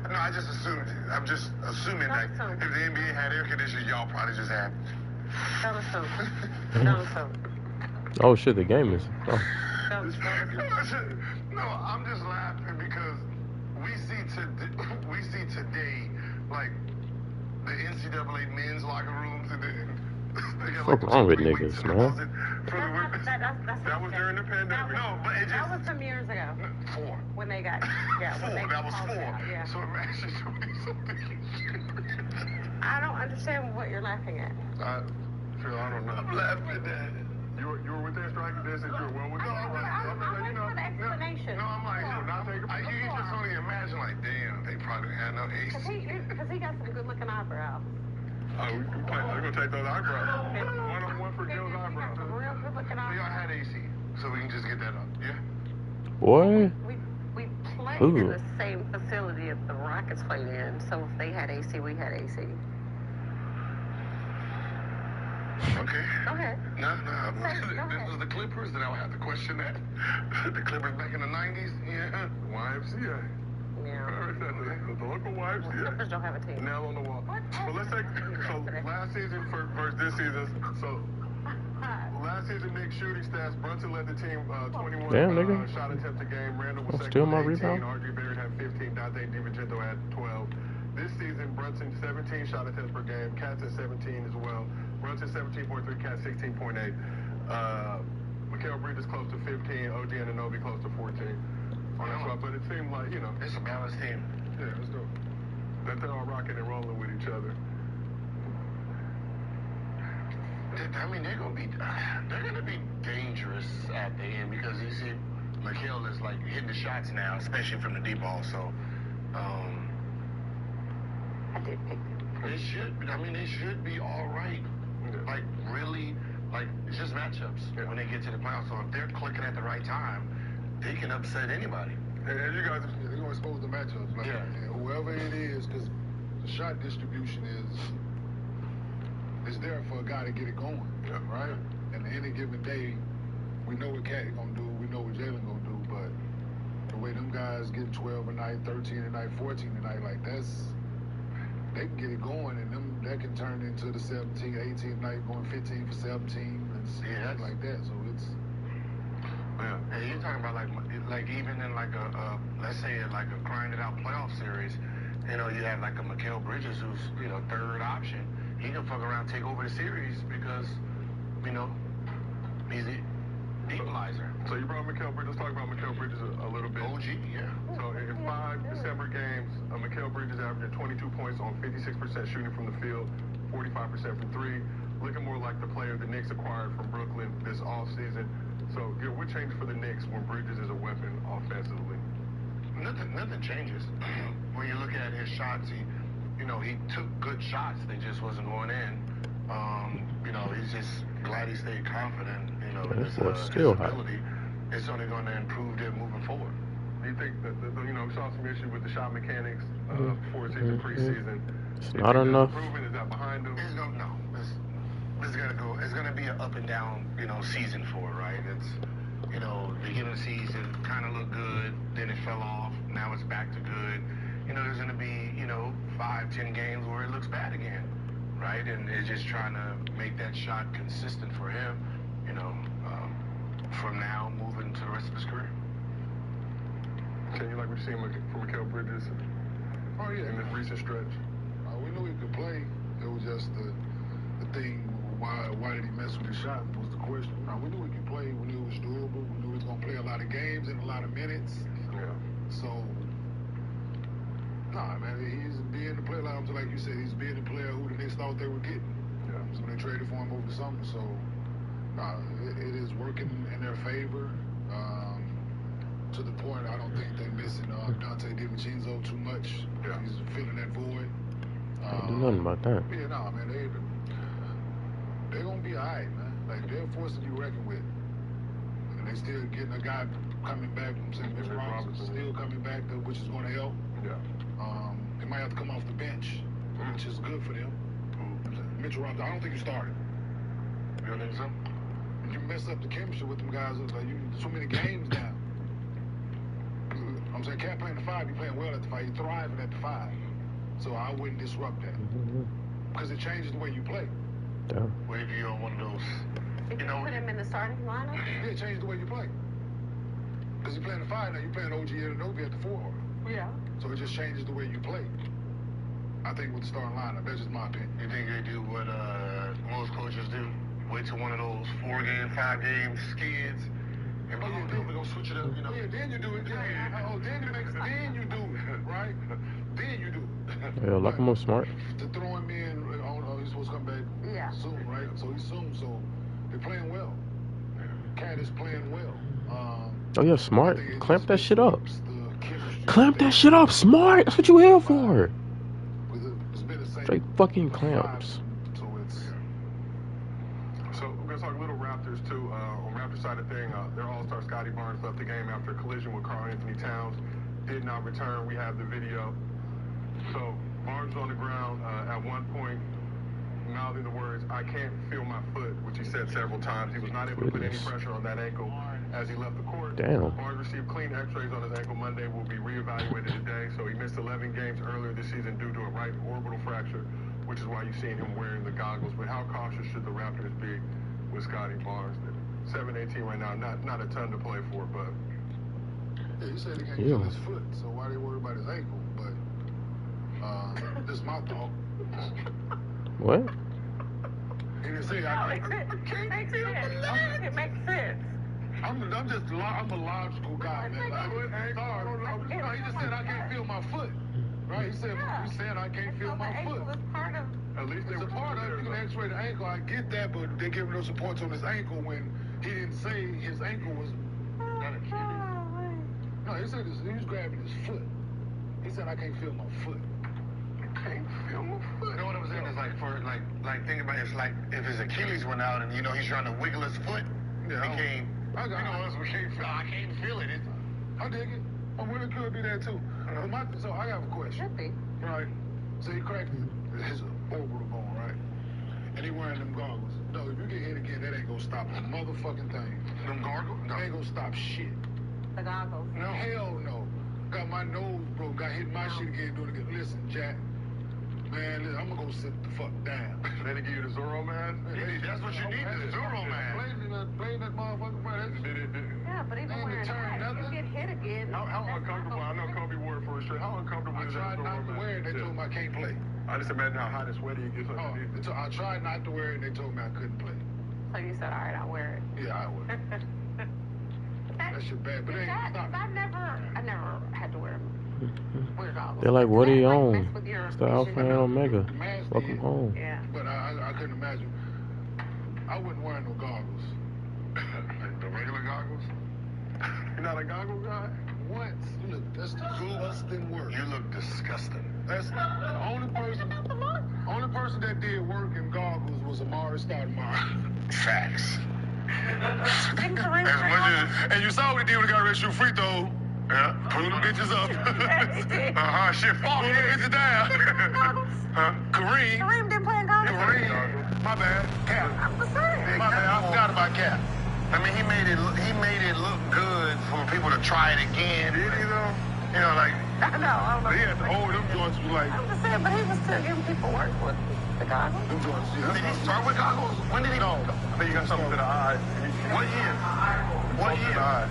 No, I just assumed. I'm just assuming that if the NBA had air conditioning, y'all probably just had. That was so. Oh shit, the game is. Oh. No, I'm just laughing because we see today, like the NCAA men's locker rooms and they got What's wrong with niggas, man? That was during the pandemic. No, but it That just was some years ago 4. when they got, when they That was called 4. it out, yeah. So imagine doing something. I don't understand what you're laughing at. Phil, I don't know. I'm laughing at that. You were within striking distance. You were well within. I'm waiting for the explanation. No, I'm like, you just only imagine, like, damn, they probably had no ace. Because he got some good-looking eyebrows. Oh, we're gonna take those eyebrows. One for Joe's eyebrows. Some real good-looking So y'all eyebrows. had AC, so we can just get that up, yeah? Boy. We played Ooh. in the same facility that the Rockets played in, so if they had AC, we had AC. Okay. Go ahead. No. Go ahead. This is the Clippers, then I would have to question that. The Clippers back in the 90s, yeah. YMCA. Yeah. The local wives, yeah. Workers don't have a team. Nail on the wall. But let's take, so last season versus this season, so last season, Nick's shooting stats, Brunson led the team 21 shot attempts a game. Randall was second with 18. RG Barrett had 15. Dante DiVincenzo had 12. This season, Brunson 17 shot attempts per game. Katz at 17 as well. Brunson 17.3, Katz 16.8. Mikal Bridges close to 15. OG Anunoby close to 14. That's why, but it seemed like, you know, It's a balanced team. yeah, it's dope. That they're all rocking and rolling with each other. I mean, they're gonna be dangerous at the end because you see, Mikal is like hitting the shots now, especially from the deep ball. So, I did pick them. they should be all right. Like really, like it's just matchups when they get to the playoffs. So if they're clicking at the right time, they can upset anybody. And you guys, They're going to expose the matchups. Like, Yeah. whoever it is, because the shot distribution is there for a guy to get it going, right? And any given day, we know what Cat going to do. We know what Jalen going to do. But the way them guys get 12 a night, 13 a night, 14 a night, like they can get it going, and that can turn into the 17, 18 night, going 15 for 17 and stuff like that. So it's. Yeah, and you're talking about like even in like a let's say like a grinded out playoff series, you know, you have like a Mikal Bridges who's, you know, third option. He can fuck around, take over the series because, you know, he's the equalizer. so you brought Mikal Bridges. Let's talk about Mikal Bridges a little bit. OG, yeah. So in 5 December games, Mikal Bridges averaging 22 points on 56% shooting from the field, 45% from three, looking more like the player the Knicks acquired from Brooklyn this offseason. So, what changed for the Knicks when Bridges is a weapon offensively? Nothing changes. When you look at his shots, he took good shots. They just wasn't going in. You know, he's just glad he stayed confident. You know, his ability. It's only going to improve them moving forward. Do you think that we saw some issue with the shot mechanics before season, preseason? It's not enough. Is that behind him? It's gonna be an up and down, you know, season for it, right? It's, you know, beginning of the season kind of looked good, then it fell off. Now it's back to good. You know, there's gonna be, you know, 5-10 games where it looks bad again, right? And it's just trying to make that shot consistent for him, you know, from now moving to the rest of his career. Can you like what you seen from Mikal Bridges? Oh yeah, in this recent stretch. We knew he could play. It was just the thing. Why did he mess with his shot was the question. We knew he could play. We knew it was doable. We knew he was gonna play a lot of games and a lot of minutes. Yeah. So, man, he's being the player. Like you said, he's being the player who the Knicks thought they were getting. Yeah. So they traded for him over the summer. So, it is working in their favor. To the point, I don't think they're missing Dante DiVincenzo too much. Yeah. He's filling that void. Can't do nothing about that. Yeah, man, they're gonna be all right, man. Like, they're a force to be reckoned with. And they still getting a guy coming back. I'm saying Mitchell Robinson still coming back, which is gonna help. Yeah. They might have to come off the bench, which is good for them. Mitchell Robinson, I don't think you started. You don't think so? You mess up the chemistry with them guys. Like, so many games now. I'm saying, Cat playing the 5, you playing well at the 5, you thriving at the 5. So I wouldn't disrupt that. Because it changes the way you play. Yeah. What if you're on one of those, Did you put him in the starting lineup? Yeah, it changes the way you play. Because you're playing the 5 now, you're playing OG Anunoby at the 4. Yeah. So it just changes the way you play. I think with the starting lineup, that's just my opinion. You think they do what most coaches do? Wait till one of those 4-game, 5-game skids. And we're gonna switch it up, you know. Oh, yeah, then you do it. Yeah. Oh, then you do it, right? Then you do it. Yeah, lock him up smart. To throw him in, he's supposed to come back soon, right? So he's soon, so they're playing well. Cat is playing well. Oh yeah, smart. Clamp that shit up. Clamp that shit up, smart. That's what you here for. Straight fucking clamps. So we're gonna talk a little Raptors too. On Raptors side of thing, their All-Star Scotty Barnes left the game after a collision with Karl Anthony Towns. Did not return. We have the video. So Barnes on the ground at one point, mouthing the words, "I can't feel my foot," which he said several times. He was not able to put any pressure on that ankle. as he left the court. Damn. Barnes received clean x-rays on his ankle Monday, will be reevaluated today. So he missed 11 games earlier this season due to a right orbital fracture, which is why you've seen him wearing the goggles. But how cautious should the Raptors be with Scotty Barnes? 7-18 right now, not a ton to play for, but... Yeah, he said he can't feel his foot, so why they worry about his ankle? But this is my thought. What? He didn't say I can't feel my leg. It makes sense. I'm a logical guy, man. He just said I can't feel my foot. Right? He said I can't feel my foot. at least It's a part of it. You can x-ray the ankle. I get that, but they give him those supports on his ankle when he didn't say his ankle was not Achilles. No, he said he was grabbing his foot. He said I can't feel my foot. Can't feel my foot. You know what I'm saying? It's like for like think about it, it's like if his Achilles went out and he's trying to wiggle his foot, I can't feel it. I dig it. I really could do that too. So I have a question. Should be. Right. So he cracked his orbital bone, right? And he wearing them goggles. No, if you get hit again, that ain't gonna stop a motherfucking thing. Them gargles? No. That ain't gonna stop shit. The goggles. No. Hell no. Got my nose broke. Got hit my shit again doing it again. Listen, Jack. Man, listen, I'm gonna go sit the fuck down. They didn't give you the Zorro man? That's what you need, the Zorro man. Blame that motherfucker, man. Yeah, but even wearing that, you get hit again. How uncomfortable? I know Kobe wore it for a shirt. How uncomfortable I is that? tried not to wear it. They told me I can't play. I just imagine how hot and sweaty it gets underneath. I tried not to wear it, and they told me I couldn't play. So you said, all right, I'll wear it. Yeah, I would. That shit bad, but it ain't stop. I never had to wear goggles. They're like, what are you That, on? mess with your It's the Alpha and Omega. Welcome home. Yeah. But I couldn't imagine. I wouldn't wear no goggles. The regular goggles? You're not a goggle guy? What? You look, that's disgusting work. You look disgusting. That's the only person that did work in goggles was Amari Stoudemire. Facts. And Kareem As much as, and you saw what he did when he got ready to shoot free throw. Yeah, pull them bitches up. Shit, fuck, pull them bitches down. Kareem didn't play in goggles. Kareem, my bad. Cap. I'm just saying. My bad, I forgot about Cap. I mean, he made it look good for people to try it again. Did he though? You know, like, I know. He had to hold them joints was like. I'm just saying, but he was still giving people work with the goggles. Them joints, yeah. did he start with goggles? When did he? No, I think you got something to the eye. What year? What Something to year? the eye.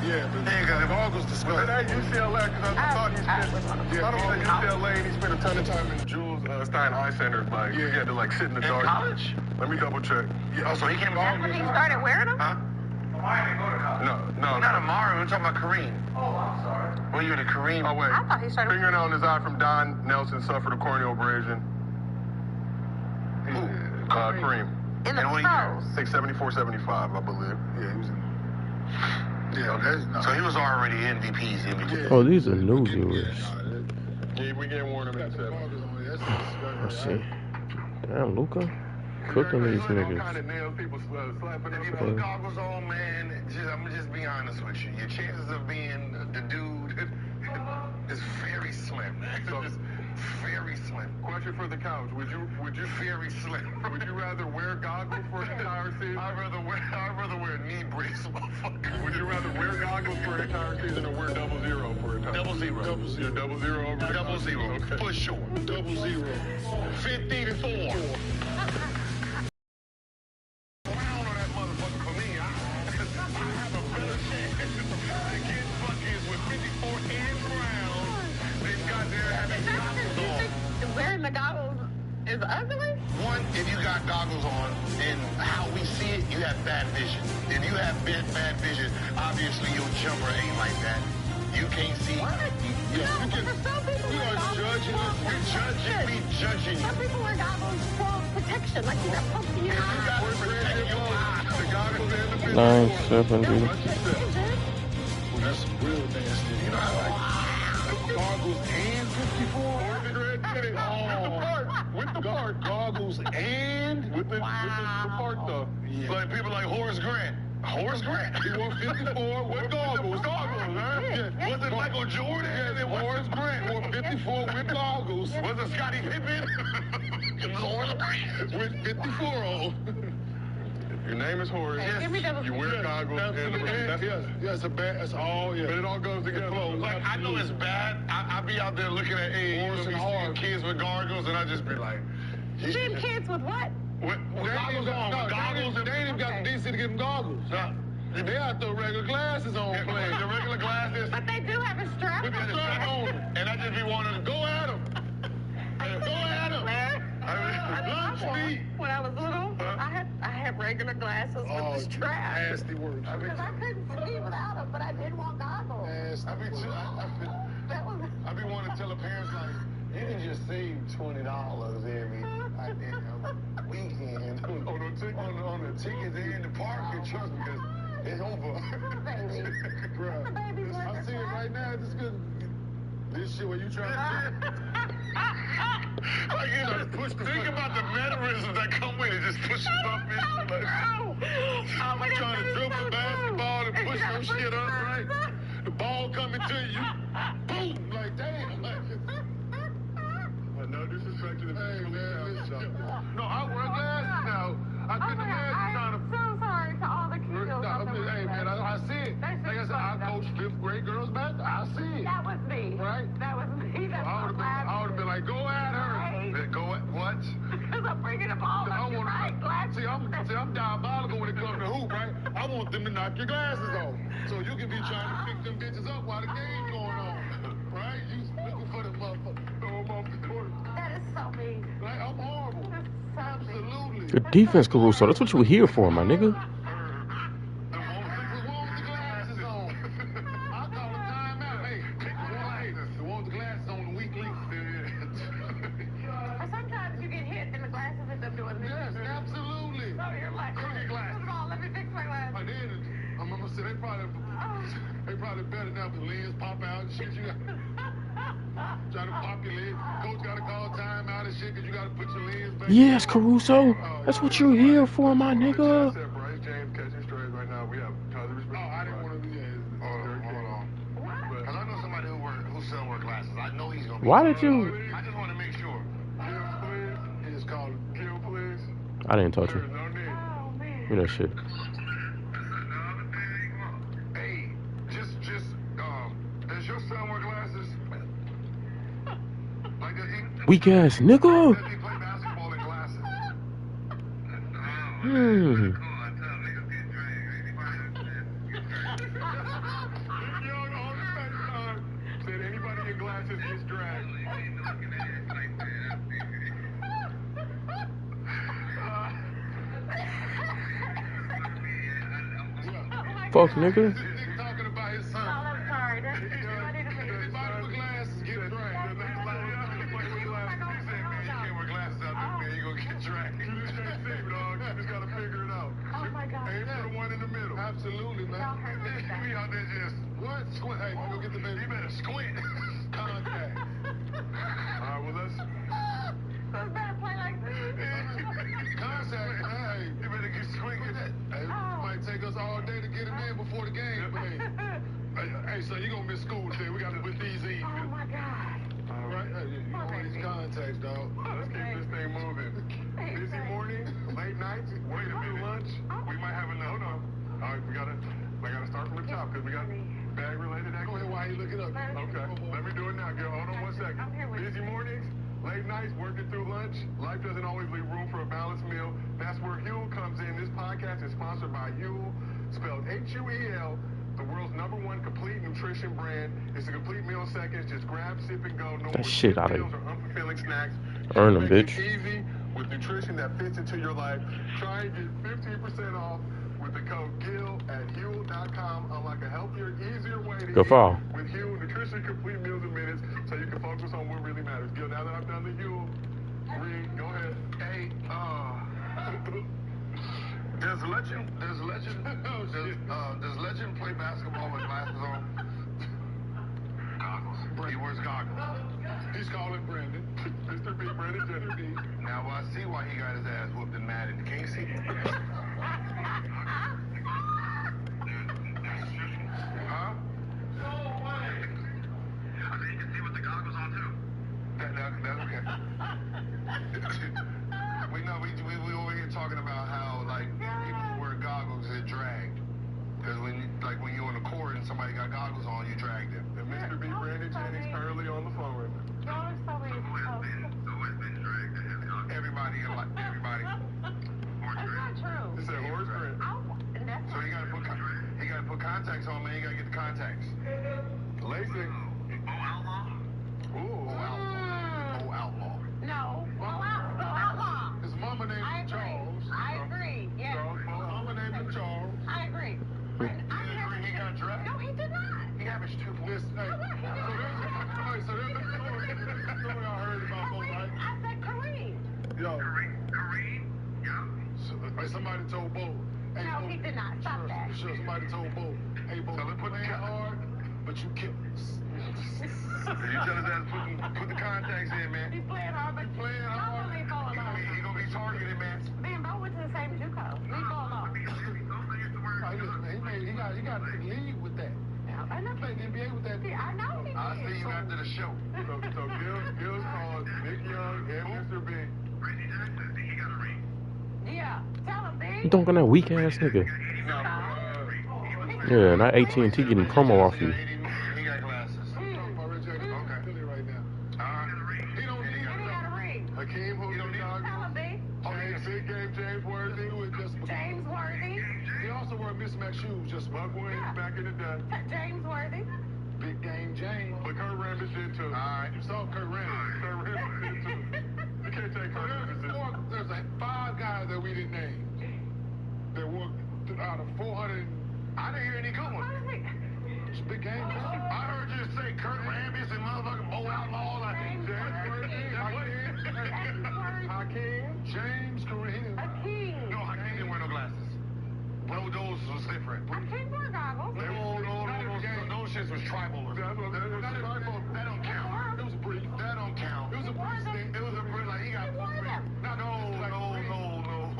Yeah, but Nigga, the goggles But disgusting. at UCLA, because I thought he spent. I don't think UCLA, and he spent a ton of time in Jules Stein Eye Center. Like, he had to like sit in the In dark. college? Let me double check. Oh, so he came That's when he started wearing them? Huh? No. Not Amari, we're talking about Kareem. Oh, I'm sorry. Well, you're the Kareem. Oh, wait. I thought he started. Fingernail on his eye from Don Nelson suffered a corneal abrasion. Kareem. In the And what pros. 674, 75, I believe. Yeah, he was in. Yeah, that's not. So he was already MVPs. Yeah. Oh, these are new viewers. Yeah, we getting warned him in Got the 7. goggles on. That's Let's disgusting. see. Damn, Luca. Cooking these All kind niggas. of nails, people slapping If you up. put goggles on, man, I'm gonna just be honest with you. Your chances of being the dude is very slim. So- It's very slim. Question for the couch: Would you Very slim. would you rather wear goggles for an entire season? I'd rather wear knee brace, motherfucker. Would you rather wear goggles for an entire season or wear 00 for an entire Double zero. You're 00 over Double zero. Okay. For sure. 00. 54. Round on that motherfucker for me. I have a better chance against Bucky's with 54 and round than goddamn having goggles on. Wearing the goggles is ugly? One, if you got goggles on and how we see it, you have bad vision. If you have bad vision, obviously your jumper ain't like that. You can't see. What? Yeah, No, you can. but some people We wear are goggles judging. for We're judging. We judging you. Some people wear goggles for protection, like you got poked in your You got eye. to protect your eye. The goggles and the 970. Well, that's real nasty. You know how like goggles and 54? With the part. Goggles and With the part though. yeah. Like people like Horace Grant. Horace Grant. He wore 54 with goggles. Huh? Yeah. Was it Michael Jordan? Yeah, Horace Grant wore 54 with goggles. Was it Scottie Pippen? It was Horace Grant. With 54 on. Your name is Horace. Okay, give me those. You wear goggles. It's a bad. It's all. Yeah. But it all goes together. Like, I know it's bad. I be out there looking at Horace and seeing hard. kids with goggles, and I just be like, You seen kids with what? with goggles on, with goggles, They ain't even got the decency to get them goggles. They got the regular glasses on playing. the regular glasses. But they do have a strap. With the strap on, and I just be wanting to go at them. Go at them. Lunch meat. When I was little, I had regular glasses with the strap. Nasty work. Because I couldn't see without them, but I did want goggles. Nasty. I be wanting to tell the parents, like, you can just save $20 every weekend on the tickets in the park and trust me, because it's over. Baby. Bruh, The baby's I see it right now. This good. This shit where you trying to Like, you know, think about the mannerisms that come with it. Just push stuff in. Like, trying to dribble the basketball and push some shit up, right? The ball coming to you. Boom! Like, damn. Like, But no disrespect to the no, I wear glasses now. I couldn't imagine trying to. I'm so sorry to all the kids. Hey, man, I see it. Like I said, I coach 5th grade girls basketball. I see it. That was me. Right? That was me. That's I would have been like, go at her. Right. Go at what? Because I'm bringing the ball up your right. See, I'm diabolical when it comes to hoop, right? I want them to knock your glasses off. So you can be trying to pick them bitches up while the game's going on. Right? You looking for the motherfucker. Throw them off the court. That is so mean. Like, I'm horrible. That's so mean. Absolutely. Good defense, Caruso. That's what you were here for, my nigga. The one with the glasses on. I call a timeout. Hey, pick the one with the glasses on the weak link. Or sometimes you get hit and the glasses end up doing this. Yes, absolutely. So you're like, Go get glasses. come on, let me fix my glasses. I did it. I'm gonna say they probably better now with lens pop out and shit. You got try to pop your lens. Coach gotta call timeout and shit because you gotta put your lens back. Yes, Caruso. That's what you're here for, my nigga. Bryce James catching strays right now. We have tons of respect. Oh, I didn't want to do that. Hold on. Because I know somebody who still wear glasses. I know he's gonna be. Why did you? I just want to make sure. Kill, please. It's called. Kill, please. I didn't touch There's him. no need. Oh, man. Give me that shit. Hey, just does your son wear glasses? Like does he? Weak ass nigga. Does he play basketball in glasses? Said anybody in glasses gets dragged. Fuck, nigga. He's talking about his Oh, son. I'm sorry. That's, I need to fix Anybody with glasses get dragged. He was like, oh, He said, man, you can't wear glasses out there, man. You gonna get dragged. You just can't see, dog. You just gotta figure it out. Oh, my God. Aim for the one in the middle. Absolutely, man. Y'all heard me say. We out there just what? Squint. Hey, go get the baby. You better squint. Contact. Alright, well let's So it's better play like this. Contact. Hey, you better get squint. Get that. Hey, it might take us all day to get him in before the game. But hey, son, you gonna miss school today. We gotta put these in. Oh, my God. All right. Hey, you want these contacts, dog. Let's keep this thing moving. Busy morning, late nights, wait a minute, lunch. We might have enough. Hold on. All right, we gotta start from the top because we got bag related Go ahead activities. while you look it up. Okay, let me do it now, girl. Hold on 1 second. I'm here with Busy mornings, late nights, working through lunch. Life doesn't always leave room for a balanced meal. That's where Huel comes in. This podcast is sponsored by Huel, spelled Huel, the world's #1 complete nutrition brand. It's a complete meal in seconds. Just grab, sip, and go. No That more shit skip outta meals or unfulfilling snacks. Earn 'em, Make it bitch. Easy with nutrition that fits into your life. Try and get 15% off with the code GIL at Huel.com. Unlock a healthier, easier way to Go eat follow. with Huel Nutrition Complete Meals in Minutes, so you can focus on what really matters. Gil, now that I've done the Huel read, go ahead. Hey, does Legend play basketball with glasses on? Goggles. He wears goggles. He's calling Brandon. Mr. B, Brandon Jenner B. Now I see why he got his ass whooped in Madden. Can't see. Huh? No way. I think you can see with the goggles on too. That's okay. We over here talking about how like people wear Yo. Somebody told Bo. Hey, No, Bo, he did not. Stop that. Sure, somebody told Bo. Hey, Bo, you playing hard, but you killed us. You tell his ass put the contacts in, man. He's playing hard, but Playing hard. leave Bo alone. He gonna be targeted, man. Me and Bo went to the same JUCO. Leave Bo alone. He got to lead with that. I know. He played the NBA with that. I know he I'll did. see you after the show. So Gil's called Nick Young and Mr. B. Yeah. Tell him, You B. dunking that weak ass nigga? Yeah, not AT&T getting promo off you. He got glasses. Okay. Right now. He don't need He got a ring. Hakeem, who You don't need Tell him, B. Big game, James Worthy. James Worthy. He also wore mismatched shoes, just Buck Williams back in the day. James Worthy. big game James. But Kurt Rambis did too. Alright. You saw Kurt Rambis. Kurt Rambis did too. You can't take Kurt Rambis. There's like 5 guys that we didn't name that worked out of 400. I didn't hear any good ones. It's a big game. I heard you say Kurt Rambis and motherfucking Bo Outlaw. Like, Hakeem, James, Kareem. Hakeem. no, Hakeem didn't wear no glasses. Those was different. Hakeem wore goggles. Those shits was tribal. That don't count. It was a brief. That don't count. It was a brief thing. It was a brief, like he got. He wore them. No.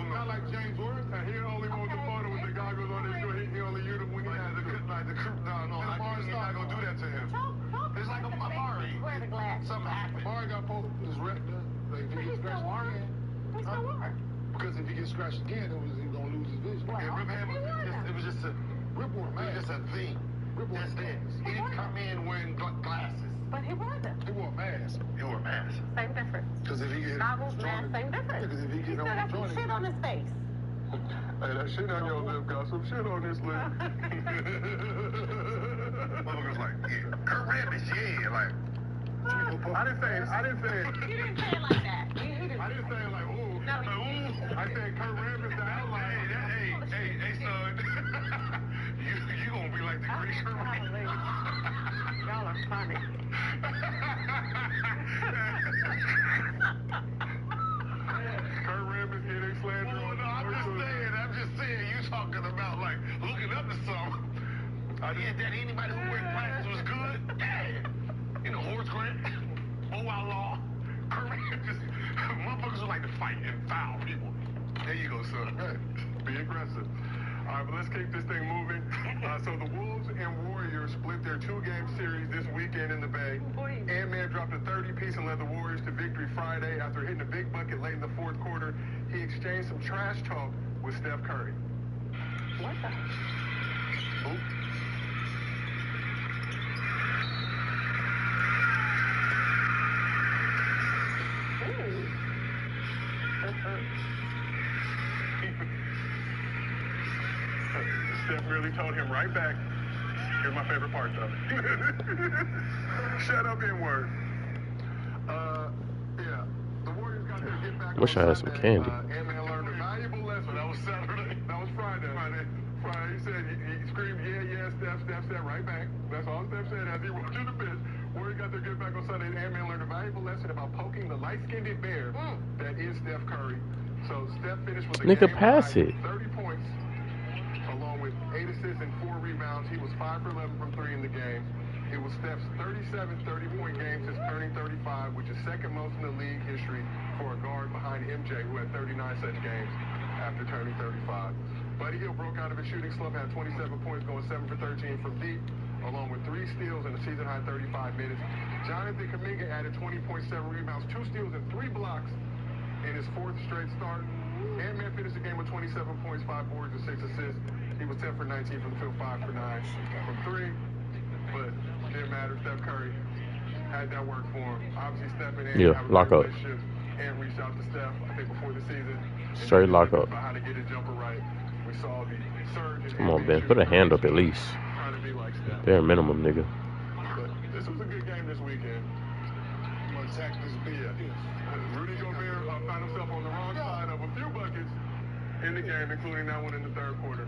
Not like James Worth. And he only wants the photo with the goggles on his shoe. He only used them when he had the No, Hakeem's not gonna do that to him. It's like a Amari. Wear the glasses. Something happened. Amari got pulled his retina. Like if he He gets still scratched wore again, it. He still wore it. because if he gets scratched again, he's gonna lose his vision. Well, And Rip Ham he wore them. it was just a Rip wore it was just mask. a thing. Rip wore That's it. mask. He didn't come in wearing glasses. But he wore them. He wore a mask. He wore a mask. Same difference. Because if he get Goggles, mask, same difference. Because if he He get still on got the some joint, shit on his face. Hey, that shit on your lip got some shit on his lip. Motherfuckers like, yeah, Kurt Rambis, yeah, like. I didn't say You didn't say it like that. You didn't. I didn't say it like ooh. No, you Ooh. I said Kurt Rambis the outline. Hey, son. you gonna be like the great Kurt Rambis. Y'all are funny. Kurt Rambis getting slander Well, on no, I'm just saying, you talking about like looking up to something. Yeah, that anybody who wears glasses was good. Yeah. You know, Horace Grant, Bo Outlaw, Kurt Rambis. Motherfuckers who like to fight and foul people. There you go, son. Be aggressive. All right, but let's keep this thing moving. So the Wolves and Warriors split their 2-game series this weekend in the Bay. Ant-Man dropped a 30-piece and led the Warriors to victory Friday after hitting a big bucket late in the fourth quarter. He exchanged some trash talk with Steph Curry. What the? Oop. Steph really told him right back, here's my favorite part though. Shut up, N-word. Yeah, the Warriors got their get back Wish on I had some Sunday. candy. Ant-Man learned a valuable lesson. That was Saturday. That was Friday. Friday, he said, he screamed, yeah, Steph. Steph said right back. That's all Steph said as he walked to the bench. Warriors got their get back on Sunday. Ant-Man learned a valuable lesson about poking the light-skinned bear that is Steph Curry. So Steph finished with a Nigga, game pass high it. 30 points, along with 8 assists and 4 rebounds. He was 5 for 11 from 3 in the game. It was Steph's 37 30-point game since turning 35, which is second most in the league history for a guard behind MJ, who had 39 such games after turning 35. Buddy Hield broke out of his shooting slump, had 27 points, going 7 for 13 from deep, along with 3 steals and a season-high 35 minutes. Jonathan Kuminga added 20.7 rebounds, 2 steals, and 3 blocks in his 4th straight start. Ant-Man finished the game with 27 points, 5 boards, and 6 assists. He was 10 for 19 from the field, 5 for 9 from 3. But it didn't matter. Steph Curry had that work for him. Obviously, Steph and Ant have a lock great up. relationship. Ant reached out to Steph, I think, before the season. Straight lock up. About how to get his jumper right. We saw the surge. Come on, Ben. Put a hand up at least. Trying to be like Steph. Bare minimum, nigga. But this was a good game this weekend. I'm gonna attack this beer. Rudy Gobert found himself on the wrong side of a few buckets in the game, including that one in the third quarter.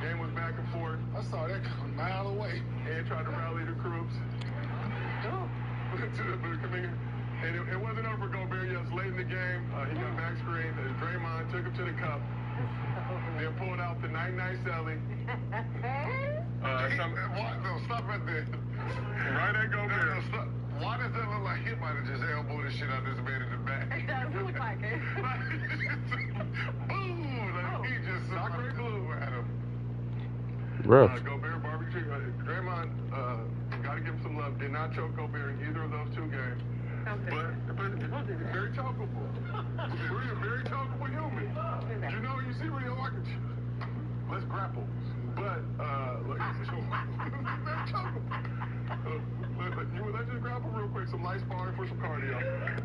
Game was back and forth. I saw that a mile away. And tried to rally the troops. And it wasn't over for Gobert. Yes, late in the game, he got back screen. Draymond took him to the cup. Then pulled out the night-night selling. Stop right there. Right at Gobert. Why does that look like he might have just elbowed the shit out of this man in the back? It does look like it. Boom! Like he just soccer blue at him. Rough. Gobert barbecue. Draymond, gotta give him some love. Did not choke Gobert in either of those two games. Okay. But very chokeable. We're a very chokeable human. You know, you see where you're like, let's grapple. But, like, very chokeable. Let's just grapple real quick. Some light sparring for some cardio.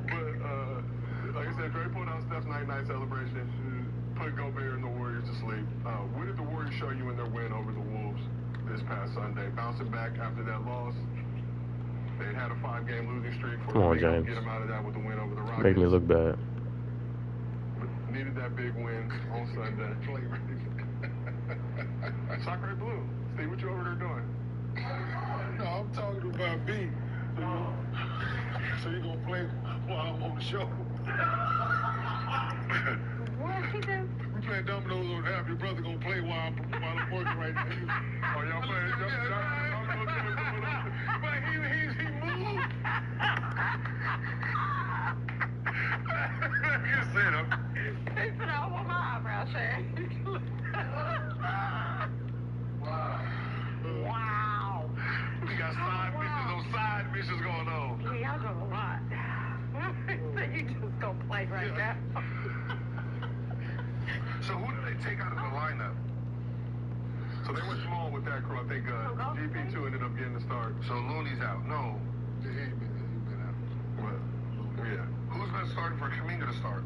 But, like I said, Dre pulled out Steph's night-night celebration. Put Gobert and the Warriors to sleep. What did the Warriors show you in their win over the Wolves this past Sunday? Bouncing back after that loss. They had a 5-game losing streak. Come on, James. Get them out of that with the win over the Rockets. Make me look bad. Needed that big win on Sunday. Soccer Blue. Steve, what you over there doing? No, I'm talking about B. So you gonna play while I'm on the show? What did he do? We playing dominoes on half. Your brother gonna play while I'm working right now. Oh, y'all playing? But he moved. You said him. He put out one of my eyebrows, Shay. Wow. We got side missions going on. Yeah, y'all doing a lot. So you just gonna play right now. So who did they take out of the lineup? So they went small with that crew. I think GP2 ended up getting the start. So Looney's out. No. He ain't been out. Well, yeah. Who's been starting for Kuminga to start?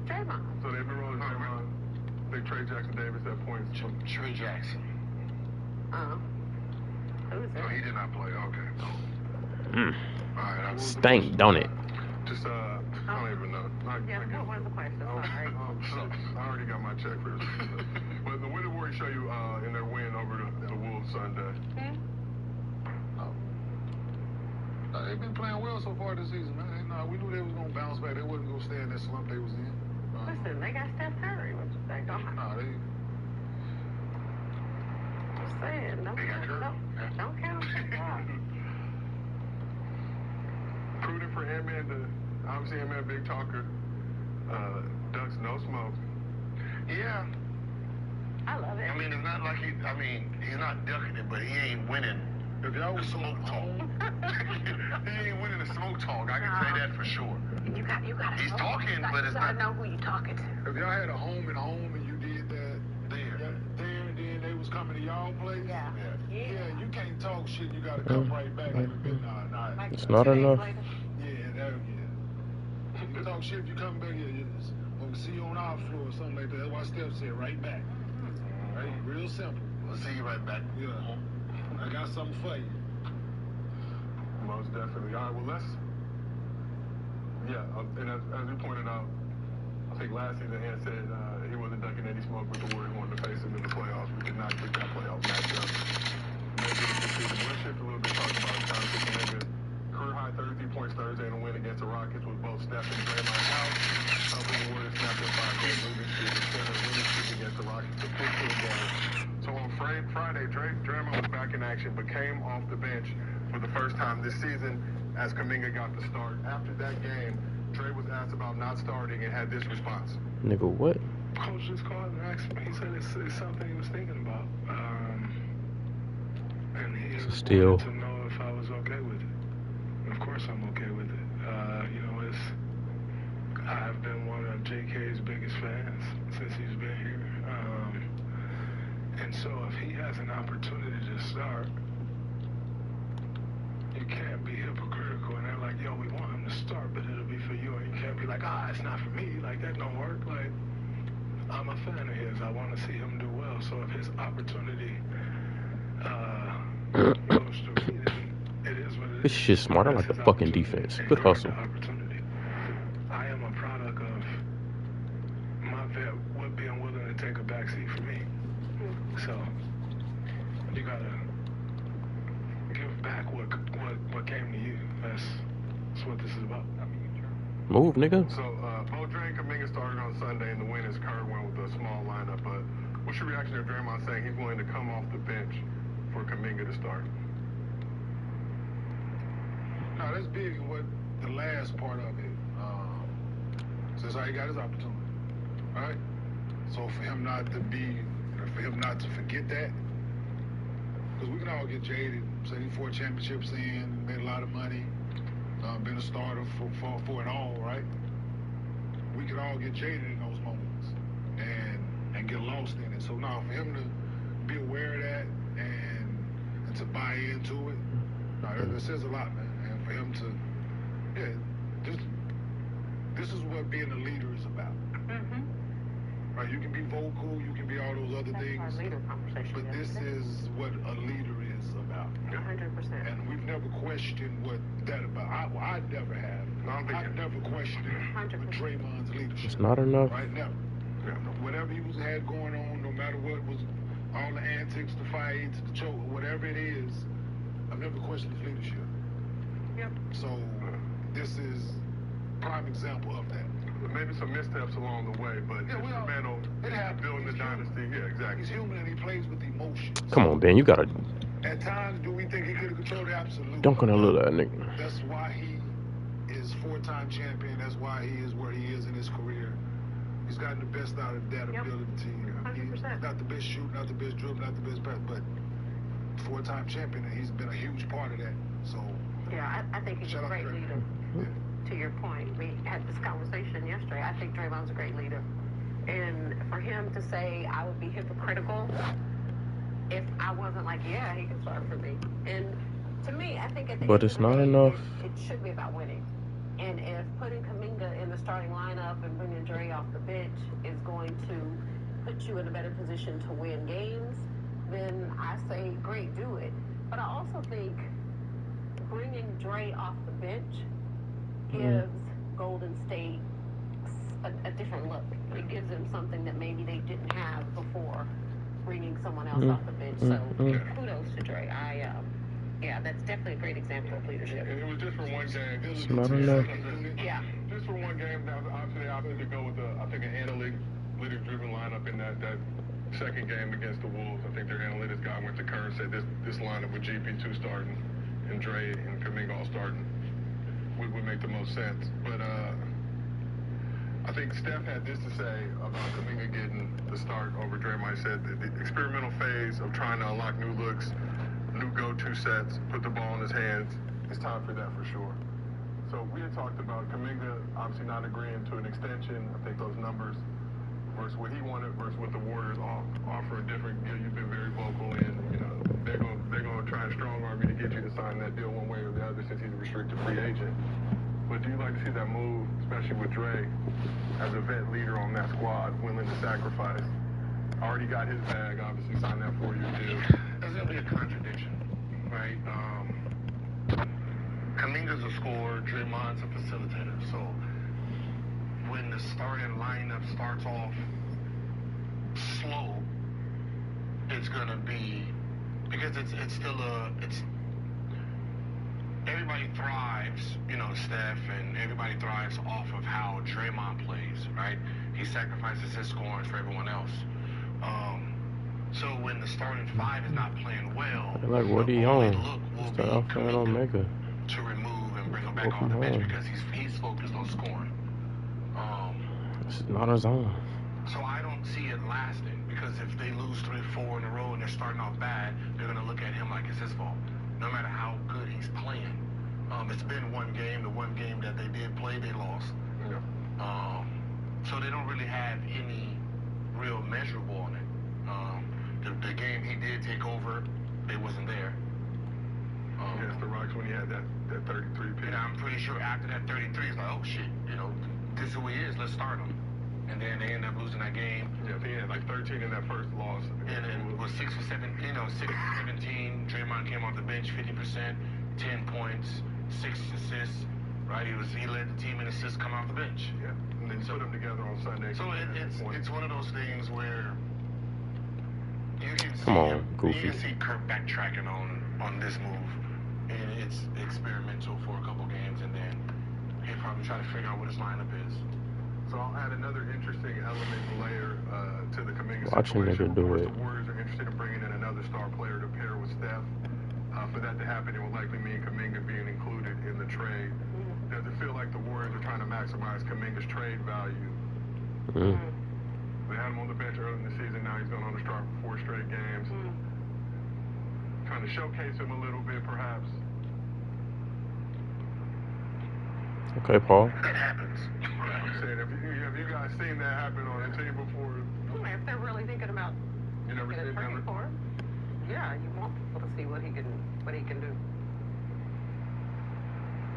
Draymond. So they've been rolling Draymond. Big Trey Jackson Davis at points. Trey Jackson. Who's No, he it? did not play. Okay. Mm. All right. Stank, don't it? Just, I don't even know. Yeah, what was the question? Sorry. I already got my check for this. But the winning Warriors show you in their win over the Wolves Sunday. They've been playing well so far this season, man. We knew they was gonna bounce back. They wasn't gonna stay in that slump they was in. Listen, they got Steph Curry. What you think? Just saying. Don't count them out. Prudent for Ant-Man to, obviously Ant-Man big talker. Ducks no smoke. Yeah. I love it. I mean, it's not like he's not ducking it, but he ain't winning If y'all the was smoke talk. He ain't winning the smoke talk. I can say that for sure. You got. He's talking, but it's I not. know who you talking to. if y'all had a home and you did that There. then they was coming to y'all place. Yeah. Yeah, you can't talk shit. You gotta come right back. Nah. Like It's 2 not days enough. later. Yeah. You talk shit if you come back here. We'll see you on our floor or something like that. That's why Steph said right back. Right? Real simple. We'll see you right back. Yeah. I got something for you. Most definitely. All right, well, and as you pointed out, I think last season Ant said he wasn't ducking any smoke with the Warriors wanted to face him in the playoffs. We did not get that playoff matchup. Maybe this season we'll shift a little bit, talk about Jonathan Kuminga. Career high 33 points Thursday in a win against the Rockets with both Steph and Draymond out. Helping the Warriors snap their 5-game losing streak and send a winning streak against the Rockets to 15 games. So on Friday, Draymond was back in action, but came off the bench for the first time this season as Kuminga got the start. After that game, Dre was asked about not starting and had this response. Nigga, what? Coach just called and asked me. He said it's something he was thinking about. And he Still. wanted to know if I was okay with it. Of course I'm okay with it. I've been one of JK's biggest fans since he's been here. And so if he has an opportunity to start, you can't be hypocritical and act like, yo, we want him to start, but it'll be for you. And you can't be like, it's not for me. Like, that don't work. Like, I'm a fan of his. I want to see him do well. So if his opportunity goes to me, then it is what it is. This shit's smart. I like the fucking defense. Good hustle. I am a product of my vet being willing to take a backseat for me. So you gotta give back what came to you. That's what this is about. Move, nigga. So, Bo Dre and Kuminga started on Sunday, and the win is Kerr went with a small lineup. But what's your reaction to Draymond saying he's willing to come off the bench for Kuminga to start? No, that's big in what the last part of it. Since he got his opportunity, right? So for him not to forget that, because we can all get jaded. Say 4 championships in, made a lot of money, been a starter for it all, right? We could all get jaded in those moments and get lost in it. So now for him to be aware of that and to buy into it, it says a lot, man. And for him to, this is what being a leader is about. Mm-hmm. Right? You can be vocal, you can be all those other things, Our leader conversation. but this is what a leader is about. 100%. And we've never questioned what that about. I never have. I've never questioned with Draymond's leadership. It's not enough. Right? Never. Whatever he had going on, no matter what was all the antics, the fights, the choke, whatever it is, I've never questioned his leadership. Yep. So this is prime example of that. Maybe some missteps along the way, but instrumental in building the dynasty. Yeah, exactly. He's human and he plays with emotions. Come on, Ben. You gotta At times, do we think he could have controlled it? Absolutely. dunk on that little nigga. That's why he is 4-time champion. That's why he is where he is in his career. He's gotten the best out of that ability. 100%. He's not the best shooter, not the best dribble, not the best pass, but 4-time champion, and he's been a huge part of that. So yeah, I think he's a great leader. To your point, we had this conversation yesterday. I think Draymond's a great leader. And for him to say I would be hypocritical if I wasn't like, yeah, he can start for me. And to me, I think at the But end it's of the not day, enough. It should be about winning. And if putting Kuminga in the starting lineup and bringing Dre off the bench is going to put you in a better position to win games, then I say, great, do it. But I also think bringing Dre off the bench gives Golden State a different look. It gives them something that maybe they didn't have before bringing someone else off the bench. So kudos to Dre. Yeah, that's definitely a great example of leadership. It was just for one game. It's not enough. Yeah. Just for one game. Now, obviously, they opted to go with an analytic-driven lineup in that second game against the Wolves. I think their analytics guy went to Kerr and said this lineup with GP2 starting and Dre and Kuminga all starting would make the most sense. But I think Steph had this to say about Kuminga getting the start over Draymond. He said the experimental phase of trying to unlock new looks, new go-to sets, put the ball in his hands, it's time for that for sure. So we had talked about Kuminga obviously not agreeing to an extension. I think those numbers versus what he wanted versus what the Warriors offer a different deal. You've been very vocal in, they're going to try and strong arm you to get you to sign that deal one way or the other since he's a restricted free agent. But do you like to see that move, especially with Dre as a vet leader on that squad, willing to sacrifice? Already got his bag, obviously signed that 4-year deal. There's going to be a contradiction, right? Kuminga's a scorer, Draymond's a facilitator. So when the starting lineup starts off slow, it's going to be, because it's everybody thrives, Steph, and everybody thrives off of how Draymond plays, right? He sacrifices his scoring for everyone else. So when the starting 5 is not playing well, Like, what the he only on? look will Start be off playing Kuminga Omega. to remove and bring him back Welcome off the bench home. because he's focused on scoring. It's not his own. So I don't see it lasting, because if they lose 3-4 in a row and they're starting off bad, they're going to look at him like it's his fault, no matter how good he's playing. It's been one game. The one game that they did play, they lost. So they don't really have any real measurable on it. The game he did take over, they wasn't there. Against the Rocks when he had that 33 pick. And I'm pretty sure after that 33, he's like, oh shit, this is who he is, let's start him. And then they end up losing that game. Yeah, I think he had like 13 in that first loss. And it was 6 for 17, 17. Draymond came off the bench 50%, 10 points, 6 assists, right? He led the team in assists coming off the bench. Yeah, and then put them together on Sunday. So it's one of those things where you can see Come on, Goofy. You can see Kirk backtracking on this move, and it's experimental for a couple games, and then he'll probably try to figure out what his lineup is. So I'll add another interesting element layer to the Kuminga Watch a situation. nigga do Of course, it. the Warriors are interested in bringing in another star player to pair with Steph. For that to happen, it will likely mean Kuminga being included in the trade. Does it feel like the Warriors are trying to maximize Kuminga's trade value? They had him on the bench early in the season. Now he's going on to start 4 straight games. Trying to showcase him a little bit, perhaps. Okay, Paul. That happens. I'm saying, have you guys seen that happen on a team before? If they're really thinking about You never getting seen a trade that? for him, yeah, you want people to see what he can do.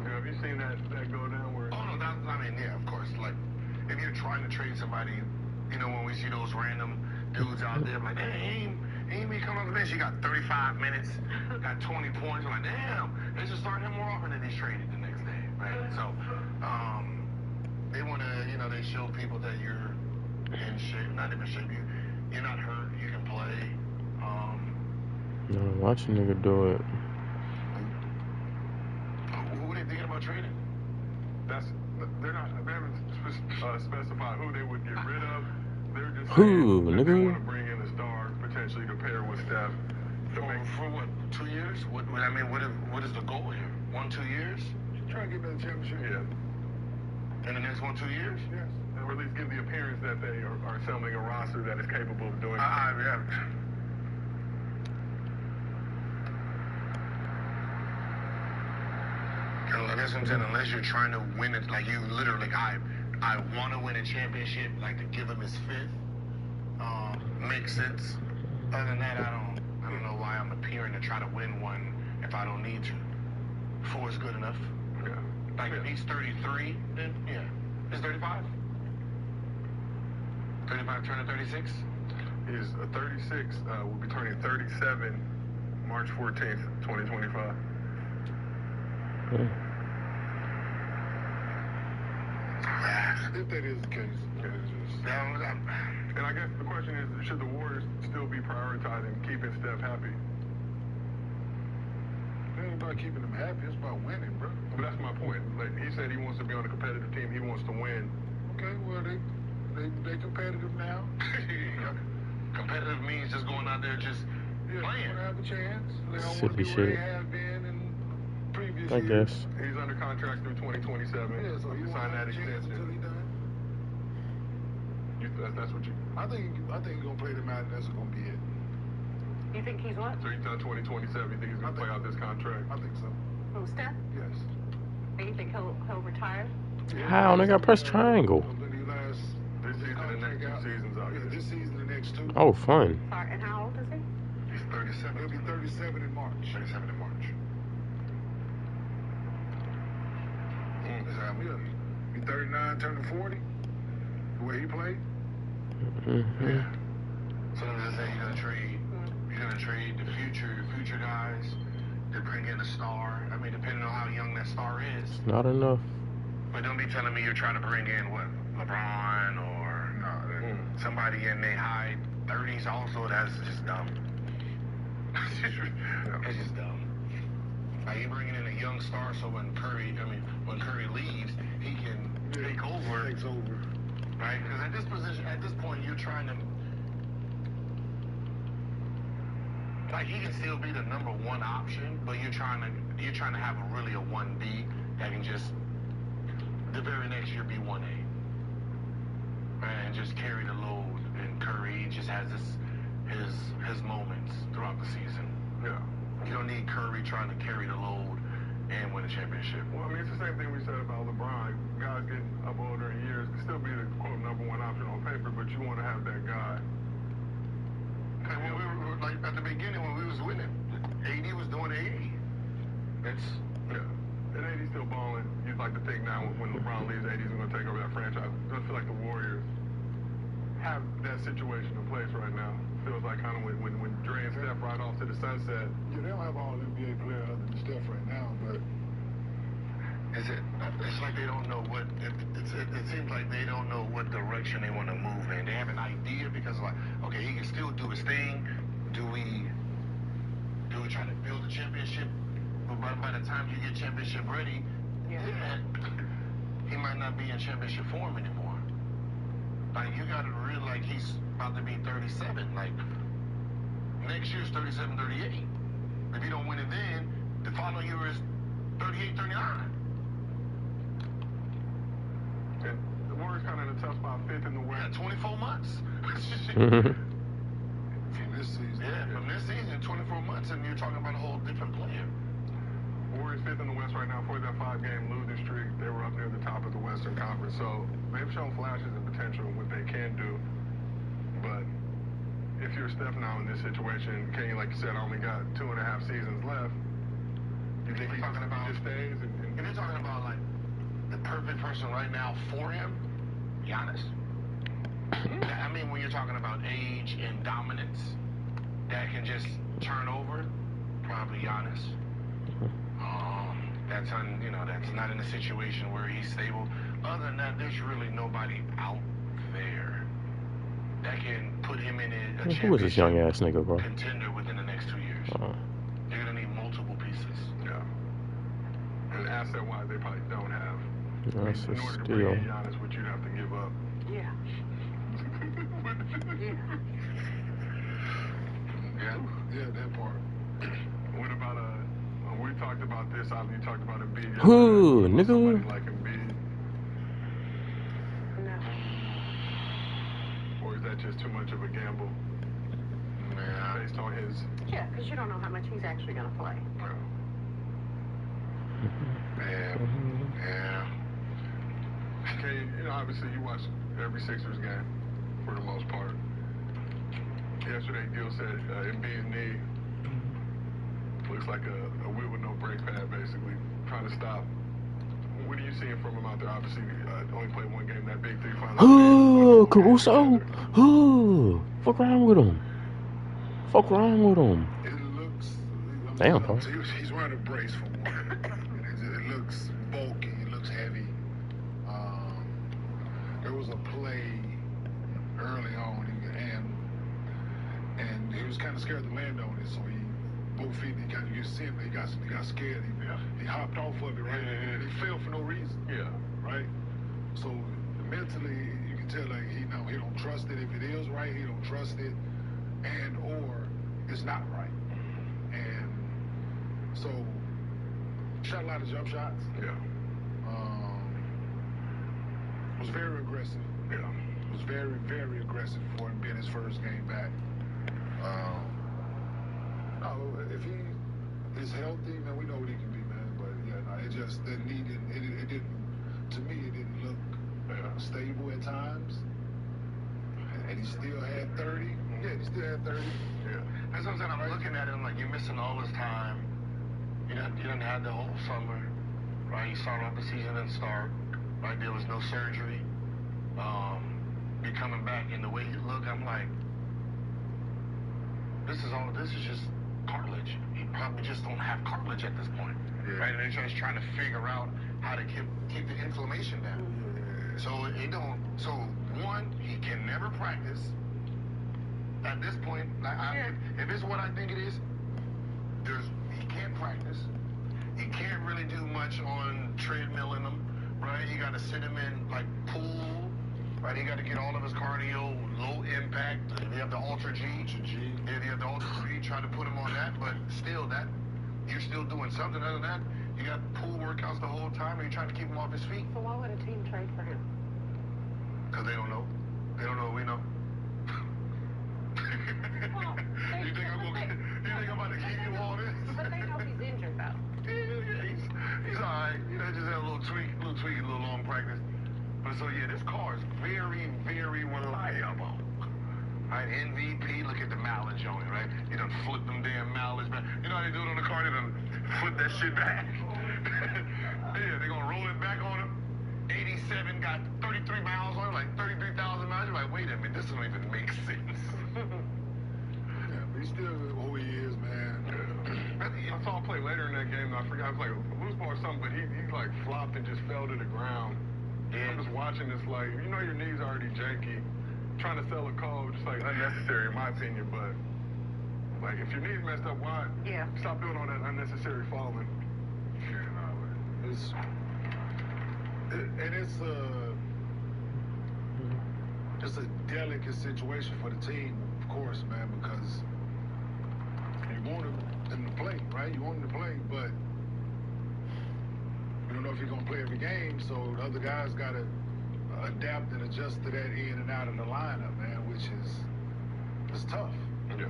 Have you seen that go down where? Oh, no, yeah, of course. Like, if you're trying to trade somebody, you know, when we see those random dudes out there, like, hey, ain't me come on the bench. He got 35 minutes, got 20 points. I'm like, damn, they should start him more often than he's traded the next day, right? So, they want to, you know, they show people that you're in shape, not even shape. You're not hurt, you can play. No, watch a nigga do it. Who are they thinking about trading? They haven't specified who they would get rid of. They're just Who, saying that they nigga? want to bring in a star potentially to pair with Steph. For what? 2 years? What is the goal here? 1, 2 years? Trying to get another championship. Yeah. In the next 1, 2 years? Yes. Or at least give the appearance that they are assembling a roster that is capable of doing Yeah. That's what I'm saying. Unless you're trying to win it, like you literally, I want to win a championship, like to give him his 5th, makes sense. Other than that, I don't know why I'm appearing to try to win one if I don't need to. 4 is good enough. Yeah. Like if he's 33, then yeah, he's 35. 35 turning 36. He's 36. Will be turning 37 March 14th, 2025. If that is the case. And I guess the question is, should the Warriors still be prioritizing keeping Steph happy? It ain't about keeping them happy. It's about winning, bro. But that's my point. Like he said, he wants to be on a competitive team. He wants to win. Okay, well they competitive now. Competitive means just going out there just Yeah, playing. they don't have a chance. They don't want to Sippy be where shit. they have been in previous I years. guess. He's under contract through 2027. Yeah, so he signed won't that have a chance until extension. he done. That's what you. I think he's gonna play them out, and that's gonna be it. You think he's what? So he's done 2027. You think he's gonna play out this contract? I think so. Who, Steph? Yes. Do you think he'll retire? How? They got press triangle. Then he lasts This season and next 2 seasons out Yeah, here. this season, the next 2. Oh, fun. Sorry, and how old is he? He's 37. He'll be 37 in March. 37 in March. Yeah. Be 39, turning 40. The way he played. Mm-hmm. So that's saying you're gonna trade the future guys to bring in a star. I mean, depending on how young that star is. Not enough. But don't be telling me you're trying to bring in what, LeBron or somebody in their high 30s. Also, that's just dumb. It's just dumb. Like you're bringing in a young star, so when Curry leaves, he can take over. Takes over. Right? Because at this point, you're trying to, like, he can still be the number 1 option, but you're trying to have a 1B that can just the very next year be 1A, and just carry the load. And Curry just has his moments throughout the season. Yeah. You don't need Curry trying to carry the load and win a championship. Well, I mean, it's the same thing we said about LeBron. Guys getting up older in years can still be the quote number 1 option on paper, but you want to have that guy. And when we were like at the beginning when we was winning, AD was doing AD. That's And AD's still balling. You'd like to think now when LeBron leaves, AD's going to take over that franchise. I feel like the Warriors have that situation in place right now. Feels like kind of when Dre and Steph ride off to the sunset. Yeah, they don't have all NBA players other than Steph right now, but it's like they don't know what it seems like they don't know what direction they want to move in. They have an idea because like, okay, he can still do his thing. Do we try to build a championship? But by the time you get championship ready, he might not be in championship form anymore. Like, you got to realize, like, he's about to be 37. Like, next year's 37, 38. If you don't win it then, the following year is 38, 39. And the Warriors kind of in a tough spot, 5th in the West. 24 months. From this season. Yeah, from this season, 24 months, and you're talking about a whole different player. Warriors 5th in the West right now for that 5-game losing streak. They were up near the top of the Western Conference, so they've shown flashes of potential in what they can do. But if you're Steph now in this situation, Kenny, like you said, only got 2.5 seasons left. You think he just stays? If you're talking about like the perfect person right now for him, Giannis. I mean, when you're talking about age and dominance that can just turn over, probably Giannis. That's not in a situation where he's stable. Other than that, there's really nobody out there that can put him in a Who is this young ass nigga, bro? contender within the next 2 years. They're gonna need multiple pieces. Yeah. And asset-wise, they probably don't have. That's In a order to steal. bring in Giannis, what you'd have to give up. Yeah. Yeah, that part. What about we talked about this. Obviously, you talked about Embiid. Who, Somebody nigga? like Embiid, No. or is that just too much of a gamble Yeah. based on his? Yeah, because you don't know how much he's actually going to play. Yeah. Okay, obviously you watch every Sixers game for the most part. Yesterday, Gil said Embiid's knee looks like a wheel with no brake pad, basically, trying to stop. What are you seeing from him out there? Obviously, only played one game, that big 3 final. Oh, Caruso. Oh, fuck around with him. Fuck around with him. It looks. Damn, bro. He's wearing a brace for one. It looks bulky. It looks heavy. There was a play early on, and he was kind of scared to land on it, so he both feet. He kind of you see him. He got scared. He hopped off of it, right? And he fell for no reason. Yeah. Right. So mentally, you can tell like he don't trust it. If it is right, he don't trust it, and or it's not right. And so shot a lot of jump shots. Yeah. Was very aggressive. Yeah. Was very, very aggressive for him being his first game back. No, if he is healthy, man, we know what he can be, man. But yeah, no, it just didn't need it. It didn't. To me, it didn't look stable at times. And he still had 30. Yeah, he still had 30. Yeah. That's what I'm saying. I'm looking at it. I'm like, you're missing all this time. You didn't have the whole summer, right? You started off the season and start. Right, there was no surgery. You're coming back, and the way you look, I'm like, this is just cartilage. You probably just don't have cartilage at this point, right? And they're just trying to figure out how to keep the inflammation down. So one, he can never practice. At this point, if it's what I think it is, he can't practice. He can't really do much on treadmill in them. Right, you got to sit him in like pool. Right, you got to get all of his cardio, low impact. If you have the Ultra G, if you have the Ultra G, try to put him on that. But still, you're still doing something. Other than that, you got pool workouts the whole time, and you're trying to keep him off his feet. So why would a team trade for him? Because they don't know. They don't know what we know. You think I'm about to give you all this? But they know he's injured, though. He's all right. Just had a little tweak, a little long practice. But so yeah, this car is very, very reliable. Right, MVP. Look at the mileage on it, right? You done flip them damn mileage back. You know how they do it on the car? They done flip that shit back. Yeah, they gonna roll it back on him. 87 got 33 miles on it, like 33,000 miles. You're like, wait a minute, this don't even make sense. Yeah, but he's still who he is, man. I saw him play later in that game. I forgot, it was like a loose ball or something, but he like flopped and just fell to the ground. Yeah. I'm just watching this like, your knee's already janky. Trying to sell a code, just like unnecessary in my opinion, but like if your knee's messed up, why? Yeah. Stop doing all that unnecessary falling. Yeah, no, And it's a delicate situation for the team, of course, man, because you want him to play, right? You want him to play, but you don't know if he's gonna play every game, so the other guys gotta adapt and adjust to that in and out of the lineup, man, which it's tough. Yeah.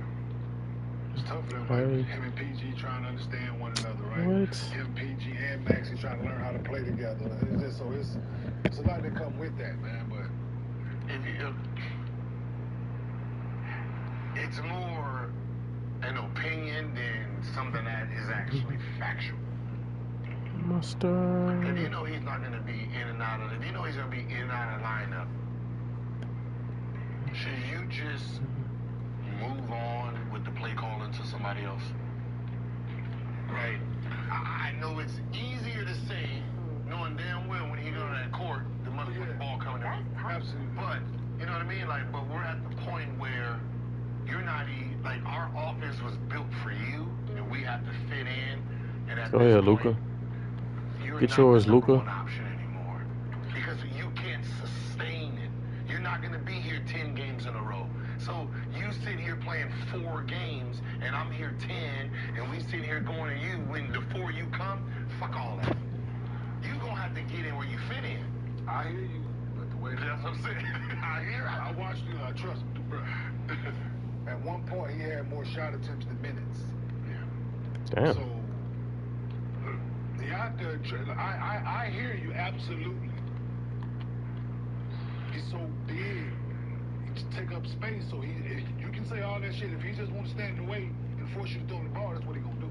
It's tough for them. Like him and PG trying to understand one another, right? What? Him, PG, and Maxie trying to learn how to play together. It's a lot that come with that, man. But it's more an opinion than something that is actually factual. Mustard. If you know he's not going to be in and out of, if you know he's going to be in and out of the lineup, should you just move on with the play calling to somebody else? Right? I know it's easier to say, knowing damn well when he go to that court, the motherfucking ball coming to me. absolutely. But, you know what I mean? Like, but we're at the point where you're not like, our offense was built for you, and we have to fit in. And at Go this ahead, point, Luka. you're Get not yours, the number Luka. one option anymore. Because you can't sustain it. You're not going to be here 10 games in a row. So you sit here playing 4 games, and I'm here 10, and we sit here going to you. When the 4 you come, fuck all that. You're going to have to get in where you fit in. I hear you, but the way That's what I'm saying. I hear I it. watched you. Trust me, bro. At one point, he had more shot attempts than minutes. Damn. So the idea, I hear you absolutely. He's so big, he just take up space. So you can say all that shit. If he just wants to stand in the way and force you to throw the ball, that's what he gonna do.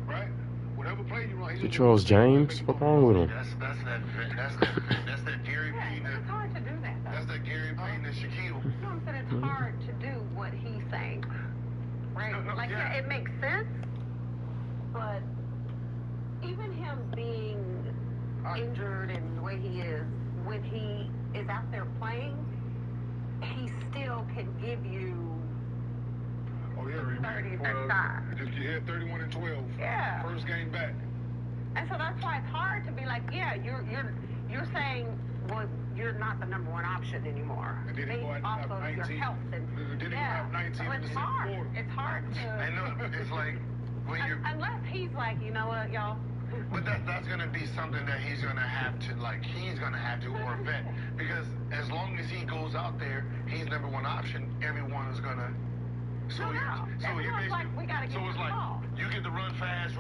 Right? Whatever play you run, Get Charles James. What's wrong with him? That's that Gary Payton. It's hard to do that, though. That's that Gary Payton and Shaquille. No, I'm saying it's hard to do what he's saying. Right? No, Like, yeah. it makes sense, but even him being injured and the way he is, when he is out there playing, he still can give you Oh yeah, 30, 35. You had 31 and 12. Yeah. First game back. And so that's why it's hard to be like, yeah, you're saying, well, you're not the number one option anymore. And then he Based go out off and of have your 19. health and Then he go yeah. have 19 So in the it's second hard. quarter. It's hard to. And look, it's like when you're. Unless he's like, you know what, y'all. But that's gonna be something that he's gonna have to or vet, because as long as he goes out there, he's number one option. Everyone is gonna. So No, no. you Everyone's like, we gotta get so the it's like ball. you get to run fast.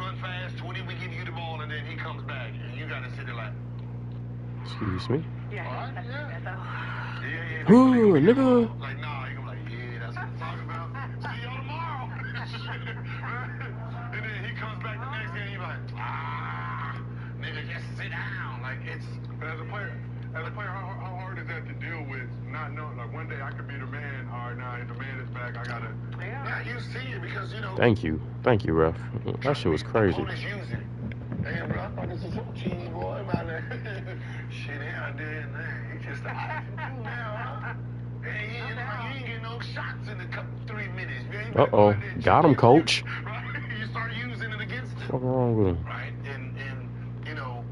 20, we give you the ball, and then he comes back, and you gotta sit there like, Excuse me. Yeah. Alright, That's, yeah. that's a, Ooh, nigga. like, nah, you gonna be like, yeah, that's what I'm talking about. See y'all tomorrow. And then he comes back the next game, you like, nigga, just sit down. Like, it's. But as a player, how hard is that to deal with not knowing? Like, one day I could be the man. All right, now if the man is back, I gotta. Yeah, you see it because, you know. Thank you, ref. That shit was crazy. Opponents use it. Hey, bro, I thought this was your team, boy. Man, shit, yeah, I did. Man, he just action too now, huh? Hey, you ain't getting no shots in the 3 minutes. Uh-oh. Got him, coach. Right? You start using it against him. What's wrong with him? Right? And you know,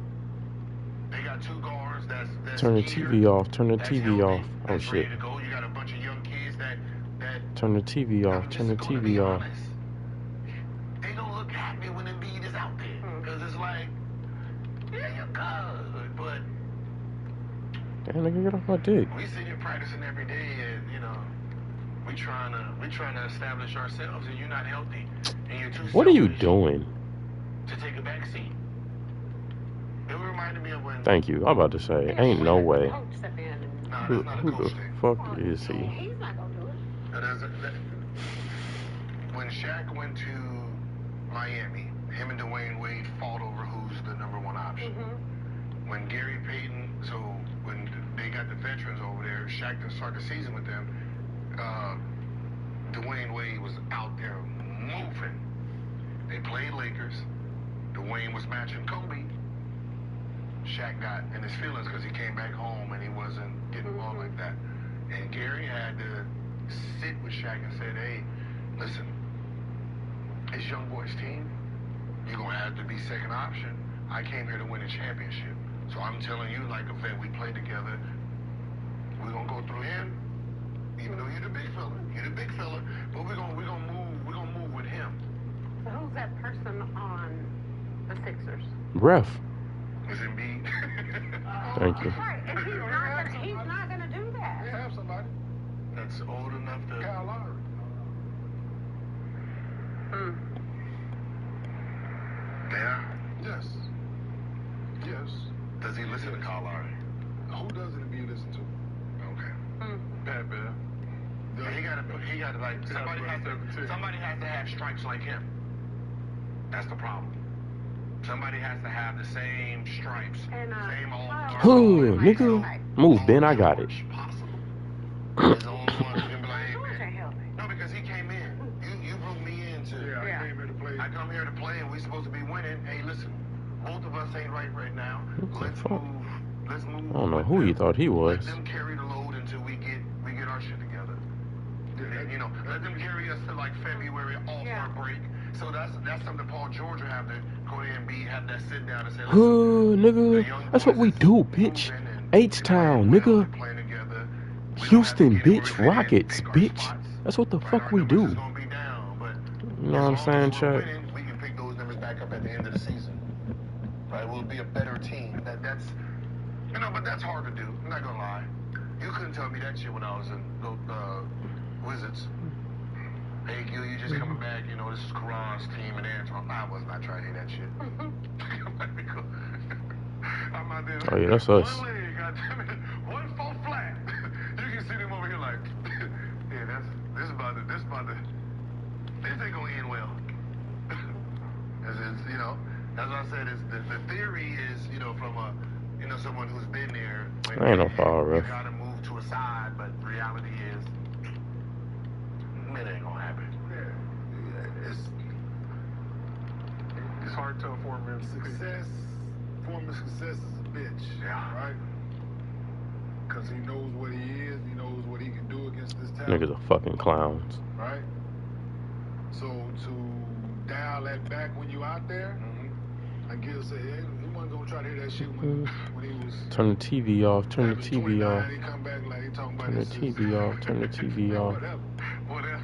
they got 2 guards that's Turn the eager, TV off. Turn the that's TV healthy, off. Oh, that's shit. ready to go. You got a bunch of young kids that Turn the TV off. I'm Turn the just gonna TV be off. honest. They don't look happy when Embiid is out there. Because it's like, yeah, you're good, but Damn, nigga, get off my dick. we sit here practicing every day, and you know, we trying to establish ourselves, and you're not healthy, and you're too. What are you selfish doing? to take a back seat? It reminded me of when. Thank you. I'm about to say, ain't no way. Coach step in and, Nah, Who, that's not a who coach the thing. fuck is he? he's not gonna do it. When Shaq went to Miami, him and Dwayne Wade fought over who's the number one option. When Gary Payton, so when they got the veterans over there, Shaq didn't start the season with them. Dwayne Wade was out there moving. They played Lakers. Dwayne was matching Kobe. Shaq got in his feelings because he came back home and he wasn't getting the ball like that. And Gary had to sit with Shaq and said, hey, listen, it's young boy's team. You're going to have to be second option. I came here to win a championship. So I'm telling you, like a vet, we play together. We're gonna go through him, even though you're the big fella. You're the big fella, but we're gonna move with him. So who's that person on the Sixers? Ref. It's Embiid. Thank you. Right, and he's not gonna do that. They have somebody. That's old enough to. Kyle Lowry. Yeah. Yes. Yes. Does he listen to Kyle Lowry? Who doesn't Embiid listen to? Okay. Pat Bear. He gotta like somebody has to have stripes like him. That's the problem. Somebody has to have the same stripes, And, same old. Huh, nigga. Move, Ben. I got it. Possible. He's the only one who can blame. George ain't helping. No, because he came in. You brought me in to. Yeah, I came here to play. I come here to play, and we supposed to be winning. Hey, listen, both of us ain't right now. What the Let's fuck? move. Let's move. I don't know who he thought he was. Let them carry the load until we get our shit together. And, you know, let them carry us to like February All-Star break. So that's something Paul George will have to go there and have that sit down and say, Huh, nigga. That's what we do, bitch. H-Town, nigga. Houston, bitch. Rockets, bitch. That's what the fuck we do. You know what I'm saying, Chuck? We can pick those numbers back up at the end of the season. Right? We'll be a better team. That's you know, but that's hard to do. I'm not gonna lie. You couldn't tell me that shit when I was in Wizards. Hey, Gil, you just coming back, you know, this is Karan's team and Antoine. I was not trying to hear that shit. I'm out there. Oh, yeah, that's us. One leg, goddammit. 1-4 flat. You can see them over here like, yeah, this ain't gonna end well. You know, that's what I said is the theory is, you know, from someone who's been there. I ain't no foul, You ref. gotta move to a side, but the reality is, it ain't gonna happen. Yeah, It's hard to form him success. Form of success is a bitch. Yeah. Right? Because he knows what he is. He knows what he can do against this talent. Niggas are fucking clowns. Right? So to dial that back when you out there, I guess he wasn't gonna try to hear that shit when he was. Turn the TV off. Turn the TV off. He come back like he talking about Turn the this TV off. Turn the TV off. Whatever.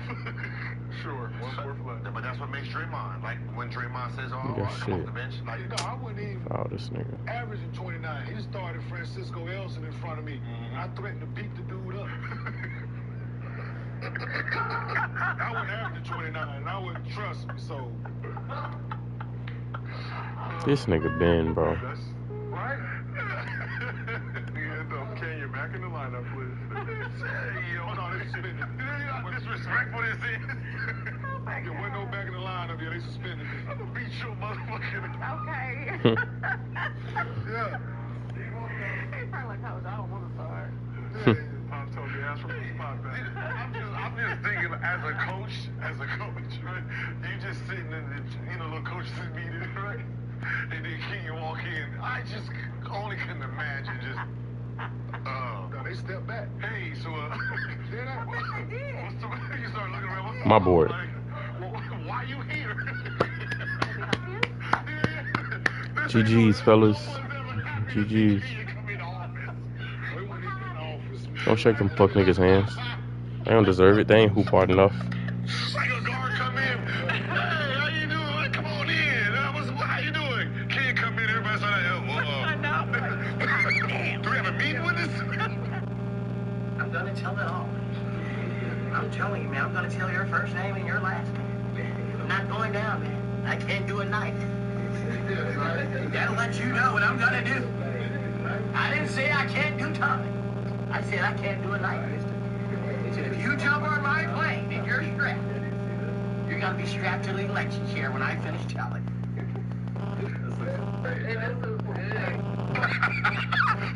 Sure, 1-4 flat. But that's what makes Draymond. Like when Draymond says, "Oh, Nigga, I come off shit. the bench," like You know, I wouldn't even Foul this nigga. averaging 29. He started Francisco Elson in front of me. I threatened to beat the dude up. I wouldn't average 29, and I wouldn't trust me. So This nigga Ben, bro. That's right. Can you back in the lineup, please? disrespectful this is. there wasn't no back in the lineup. Yeah, they suspended me. I'm gonna beat your motherfucking. Okay. Yeah. He's probably like, coach, I don't want to start. Tom told me ask for the spot back. I'm just thinking as a coach, right? You just sitting in the little coaches meeting, right? And then King walk in. I just only can imagine just. No, they stepped back. Hey, so I bet they did. you start looking around. What's My up? board. Like, why you here? GG's, fellas. GG's. Don't shake them fuck niggas' hands. They don't deserve it. They ain't hoop hard enough. Like a guard come in. Hey, how you doing? Come on in. How you doing? Kid come in. Everybody's like, I know. do we have a meeting with this? I'm gonna tell it all. I'm telling you, man, I'm gonna tell your first name and your last name. I'm not going down, man. I can't do a night. That'll let you know what I'm gonna do. I didn't say I can't do time. I said I can't do a night. I said if you jump on my plane and you're strapped, you're gonna be strapped to the election chair when I finish telling.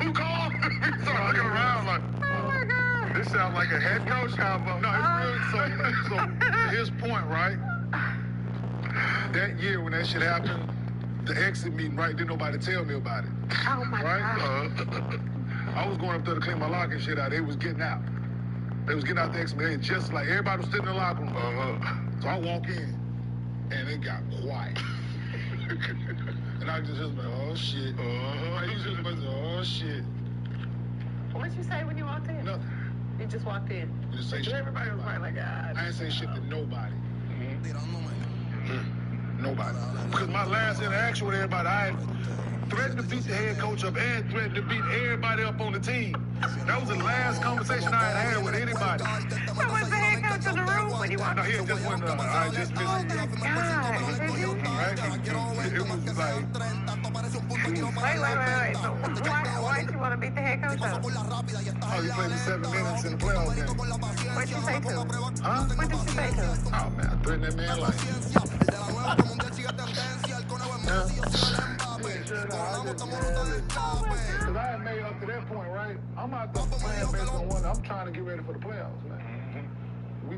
Who called? He started looking around like, This sounds like a head coach combo. No, it's really so to his point, right? That year when that shit happened, the exit meeting, right? Didn't nobody tell me about it. Oh, my Right? God. I was going up there to clean my locker and shit out. They was getting out. They was getting out the exit meeting, just like everybody was sitting in the locker room. So I walk in, and it got quiet. And And I just like, oh shit. He just was, oh shit. What'd you say when you walked in? Nothing. You just walked in. Just say shit. Everybody was probably like, I ain't say shit to nobody. Nobody. Because my last interaction with everybody, I threatened to beat the head coach up and threatened to beat everybody up on the team. That was the last conversation I had with anybody. What was the head coach in the room when you walked in? No, he just went, I just missed it. Oh my God. Right? It was like... Wait. So why did you want to beat the head coach up? Oh, you played me 7 minutes in the playoff game. What'd you say to him? Huh? What did you say to him? Oh, man, I threatened that man like... Because I had made up to that point, right? I'm out there playing based on one. I'm trying to get ready for the playoffs, man.